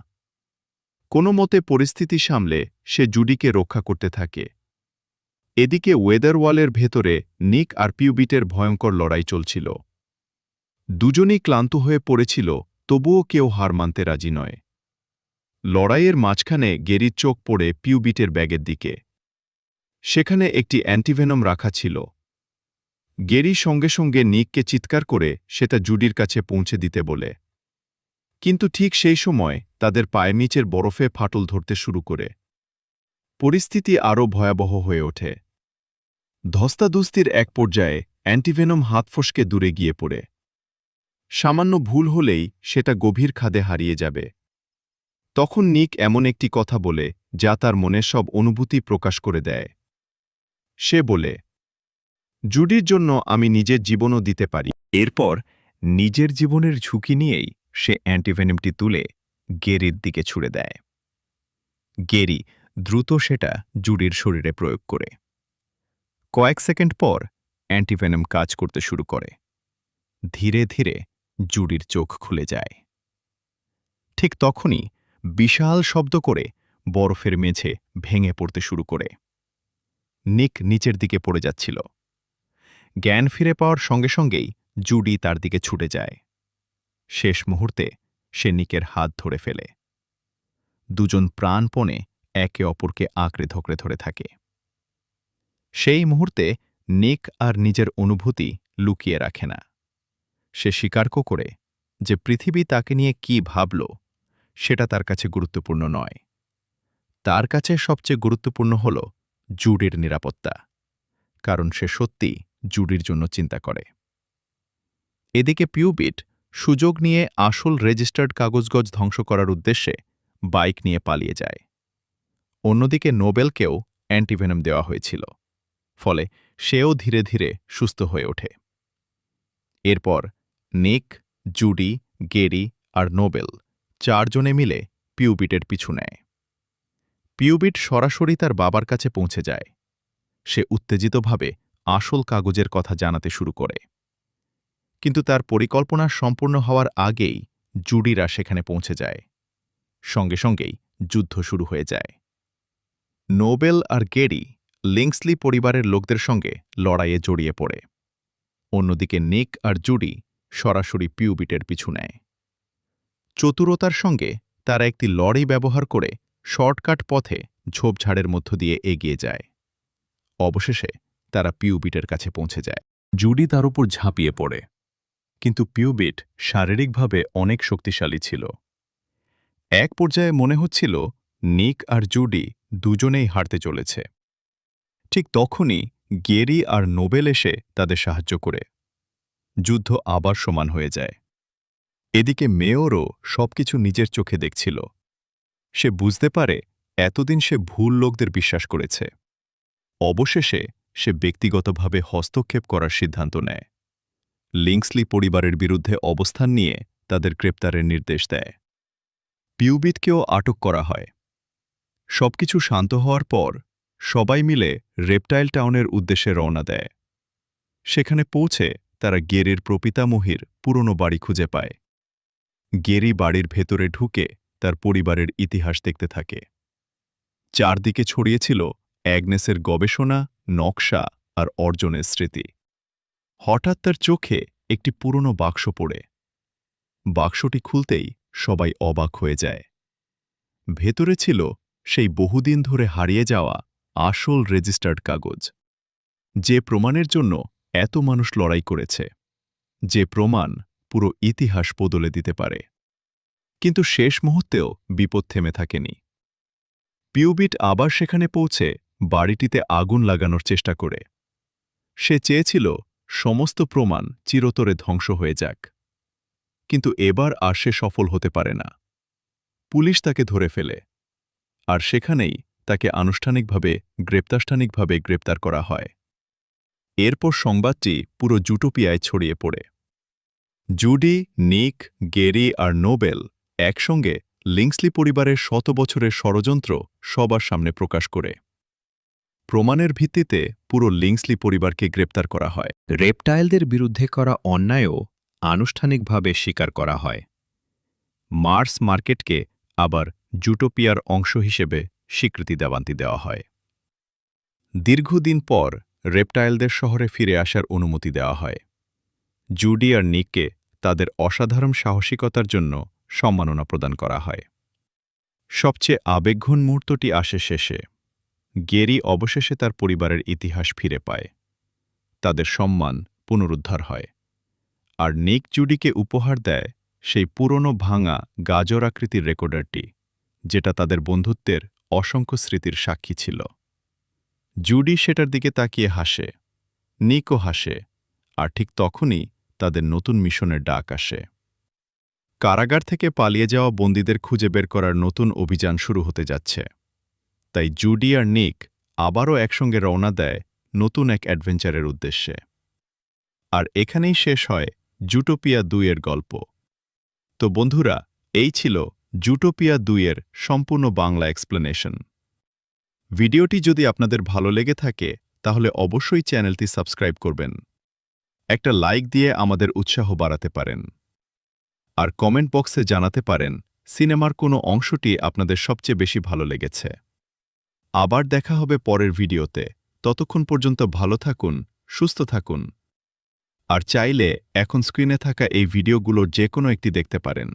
Speaker 2: কোনো মতে পরিস্থিতি সামলে সে জুডিকে রক্ষা করতে থাকে। এদিকে ওয়েদার ওয়ালের ভেতরে নিক আর পিউবিটের ভয়ঙ্কর লড়াই চলছিল। দুজনই ক্লান্ত হয়ে পড়েছিল, তবুও কেউ হার মানতে রাজি নয়। লড়াইয়ের মাঝখানে গেরির চোখ পড়ে পিউবিটের ব্যাগের দিকে। সেখানে একটি অ্যান্টিভেনম রাখা ছিল। গেরি সঙ্গে সঙ্গে নিককে চিৎকার করে সেটা জুডির কাছে পৌঁছে দিতে বলে। কিন্তু ঠিক সেই সময় তাদের পায়ের নিচের বরফে ফাটল ধরতে শুরু করে। পরিস্থিতি আরও ভয়াবহ হয়ে ওঠে। ধস্তাধস্তির এক পর্যায়ে অ্যান্টিভেনম হাত ফসকে দূরে গিয়ে পড়ে। সামান্য ভুল হলেই সেটা গভীর খাদে হারিয়ে যাবে। তখন নিক এমন একটি কথা বলে যা তার মনের সব অনুভূতি প্রকাশ করে দেয়। সে বলে, জুডির জন্য আমি নিজের জীবনও দিতে পারি।
Speaker 3: এরপর নিজের জীবনের ঝুঁকি নিয়েই সে অ্যান্টিভেনমটি তুলে গেরির দিকে ছুড়ে দেয়। গেরি দ্রুত সেটা জুডির শরীরে প্রয়োগ করে। কয়েক সেকেন্ড পর অ্যান্টিভেনম কাজ করতে শুরু করে। ধীরে ধীরে জুডির চোখ খুলে যায়। ঠিক তখনই বিশাল শব্দ করে বরফের মেঝে ভেঙে পড়তে শুরু করে। নিক নিচের দিকে পড়ে যাচ্ছিল। জ্ঞান ফিরে পাওয়ার সঙ্গে সঙ্গেই জুডি তার দিকে ছুটে যায়। শেষ মুহূর্তে সে নিকের হাত ধরে ফেলে। দুজন প্রাণপণে একে অপরকে আঁকড়ে ধরে ধরে থাকে। সেই মুহূর্তে নিক আর নিজের অনুভূতি লুকিয়ে রাখে না। সে স্বীকার করে যে পৃথিবী তাকে নিয়ে কি ভাবল সেটা তার কাছে গুরুত্বপূর্ণ নয়। তার কাছে সবচেয়ে গুরুত্বপূর্ণ হল জুডির নিরাপত্তা, কারণ সে সত্যি
Speaker 1: জুডির জন্য চিন্তা করে। এদিকে পিউবিট সুযোগ নিয়ে আসল রেজিস্টার্ড কাগজগজ ধ্বংস করার উদ্দেশ্যে বাইক নিয়ে পালিয়ে যায়। অন্যদিকে নোবেলকেও অ্যান্টিভেনম দেওয়া হয়েছিল, ফলে সেও ধীরে ধীরে সুস্থ হয়ে ওঠে। এরপর নিক, জুডি, গেরি আর নোবেল 4 জনে মিলে পিউবিটের পিছু নেয়। পিউবিট সরাসরি তার বাবার কাছে পৌঁছে যায়। সে উত্তেজিতভাবে আসল কাগজের কথা জানাতে শুরু করে। কিন্তু তার পরিকল্পনা সম্পূর্ণ হওয়ার আগেই জুডিরা সেখানে পৌঁছে যায়। সঙ্গে সঙ্গেই যুদ্ধ শুরু হয়ে যায়। নোবেল আর গেরি লিংসলি পরিবারের লোকদের সঙ্গে লড়াইয়ে জড়িয়ে পড়ে। অন্যদিকে নিক আর জুডি সরাসরি পিউবিটের পিছু নেয়। চতুরতার সঙ্গে তারা একটি লরি ব্যবহার করে শর্টকাট পথে ঝোপঝাড়ের মধ্য দিয়ে এগিয়ে যায়। অবশেষে তারা পিউবিটের কাছে পৌঁছে যায়।
Speaker 2: জুডি তার উপর ঝাঁপিয়ে পড়ে, কিন্তু পিউবিট শারীরিকভাবে অনেক শক্তিশালী ছিল। এক পর্যায়ে মনে হচ্ছিল নিক আর জুডি দুজনেই হারতে চলেছে। ঠিক তখনই গেরি আর নোবেল এসে তাদের সাহায্য করে। যুদ্ধ আবার সমান হয়ে যায়। এদিকে মেয়রও সবকিছু নিজের চোখে দেখছিল। সে বুঝতে পারে এতদিন সে ভুল লোকদের বিশ্বাস করেছে। অবশেষে সে ব্যক্তিগতভাবে হস্তক্ষেপ করার সিদ্ধান্ত নেয়। লিংসলি পরিবারের বিরুদ্ধে অবস্থান নিয়ে তাদের গ্রেপ্তারের নির্দেশ দেয়। পিউবিটকেও আটক করা হয়। সবকিছু শান্ত হওয়ার পর সবাই মিলে রেপটাইল টাউনের উদ্দেশ্যে রওনা দেয়। সেখানে পৌঁছে তারা গেরির প্রপিতামহীর পুরনো বাড়ি খুঁজে পায়। গেরি বাড়ির ভেতরে ঢুকে তার পরিবারের ইতিহাস দেখতে থাকে। চারদিকে ছড়িয়েছিল অ্যাগনেসের গবেষণা, নকশা আর অর্জনের স্মৃতি। হঠাৎ তার চোখে একটি পুরনো বাক্স পড়ে। বাক্সটি খুলতেই সবাই অবাক হয়ে যায়। ভেতরে ছিল সেই বহুদিন ধরে হারিয়ে যাওয়া আসল রেজিস্টার্ড কাগজ, যে প্রমাণের জন্য এত মানুষ লড়াই করেছে, যে প্রমাণ পুরো ইতিহাস বদলে দিতে পারে। কিন্তু শেষ মুহূর্তেও বিপদ থেমে থাকেনি। পিউবিট আবার সেখানে পৌঁছে বাড়িটিতে আগুন লাগানোর চেষ্টা করে। সে চেয়েছিল সমস্ত প্রমাণ চিরতরে ধ্বংস হয়ে যাক। কিন্তু এবার আর সে সফল হতে পারে না। পুলিশ তাকে ধরে ফেলে, আর সেখানেই তাকে আনুষ্ঠানিকভাবে গ্রেপ্তার করা হয়। এরপর সংবাদটি পুরো জুটোপিয়ায় ছড়িয়ে পড়ে। জুডি, নিক, গেরি আর নোবেল একসঙ্গে লিংসলি পরিবারের 100 বছরের ষড়যন্ত্র সবার সামনে প্রকাশ করে। প্রমাণের ভিত্তিতে পুরো লিংসলি পরিবারকে গ্রেপ্তার করা হয়।
Speaker 1: রেপটাইলদের বিরুদ্ধে করা অন্যায়ও আনুষ্ঠানিকভাবে স্বীকার করা হয়। মার্স মার্কেটকে আবার জুটোপিয়ার অংশ হিসেবে স্বীকৃতি দেওয়া হয়। দীর্ঘদিন পর রেপটাইলদের শহরে ফিরে আসার অনুমতি দেওয়া হয়। জুডি আর নিককে তাদের অসাধারণ সাহসিকতার জন্য সম্মাননা প্রদান করা হয়। সবচেয়ে আবেগঘন মুহূর্তটি আসে শেষে। গেরি অবশেষে তার পরিবারের ইতিহাস ফিরে পায়। তাদের সম্মান পুনরুদ্ধার হয়। আর নিক জুডিকে উপহার দেয় সেই পুরনো ভাঙা গাজর আকৃতির রেকর্ডারটি, যেটা তাদের বন্ধুত্বের অসংখ্য স্মৃতির সাক্ষী ছিল। জুডি সেটার দিকে তাকিয়ে হাসে, নিকও হাসে, আর ঠিক তখনই তাদের নতুন মিশনের ডাক আসে। কারাগার থেকে পালিয়ে যাওয়া বন্দীদের খুঁজে বের করার নতুন অভিযান শুরু হতে যাচ্ছে। তাই জুডি আর নিক আবারও একসঙ্গে রওনা দেয় নতুন এক অ্যাডভেঞ্চারের উদ্দেশ্যে। আর এখানেই শেষ হয় জুটোপিয়া 2 এর গল্প। তো বন্ধুরা, এই ছিল জুটোপিয়া 2 এর সম্পূর্ণ বাংলা এক্সপ্লেনেশন। ভিডিওটি যদি আপনাদের ভালো লেগে থাকে তাহলে অবশ্যই চ্যানেলটি সাবস্ক্রাইব করবেন। একটা লাইক দিয়ে আমাদের উৎসাহ বাড়াতে পারেন। আর কমেন্ট বক্সে জানাতে পারেন সিনেমার কোনো অংশটি আপনাদের সবচেয়ে বেশি ভালো লেগেছে। আবার দেখা হবে পরের ভিডিওতে। ততক্ষণ পর্যন্ত ভালো থাকুন, সুস্থ থাকুন। আর চাইলে এখন স্ক্রিনে থাকা এই ভিডিওগুলোর যে কোনো একটি দেখতে পারেন।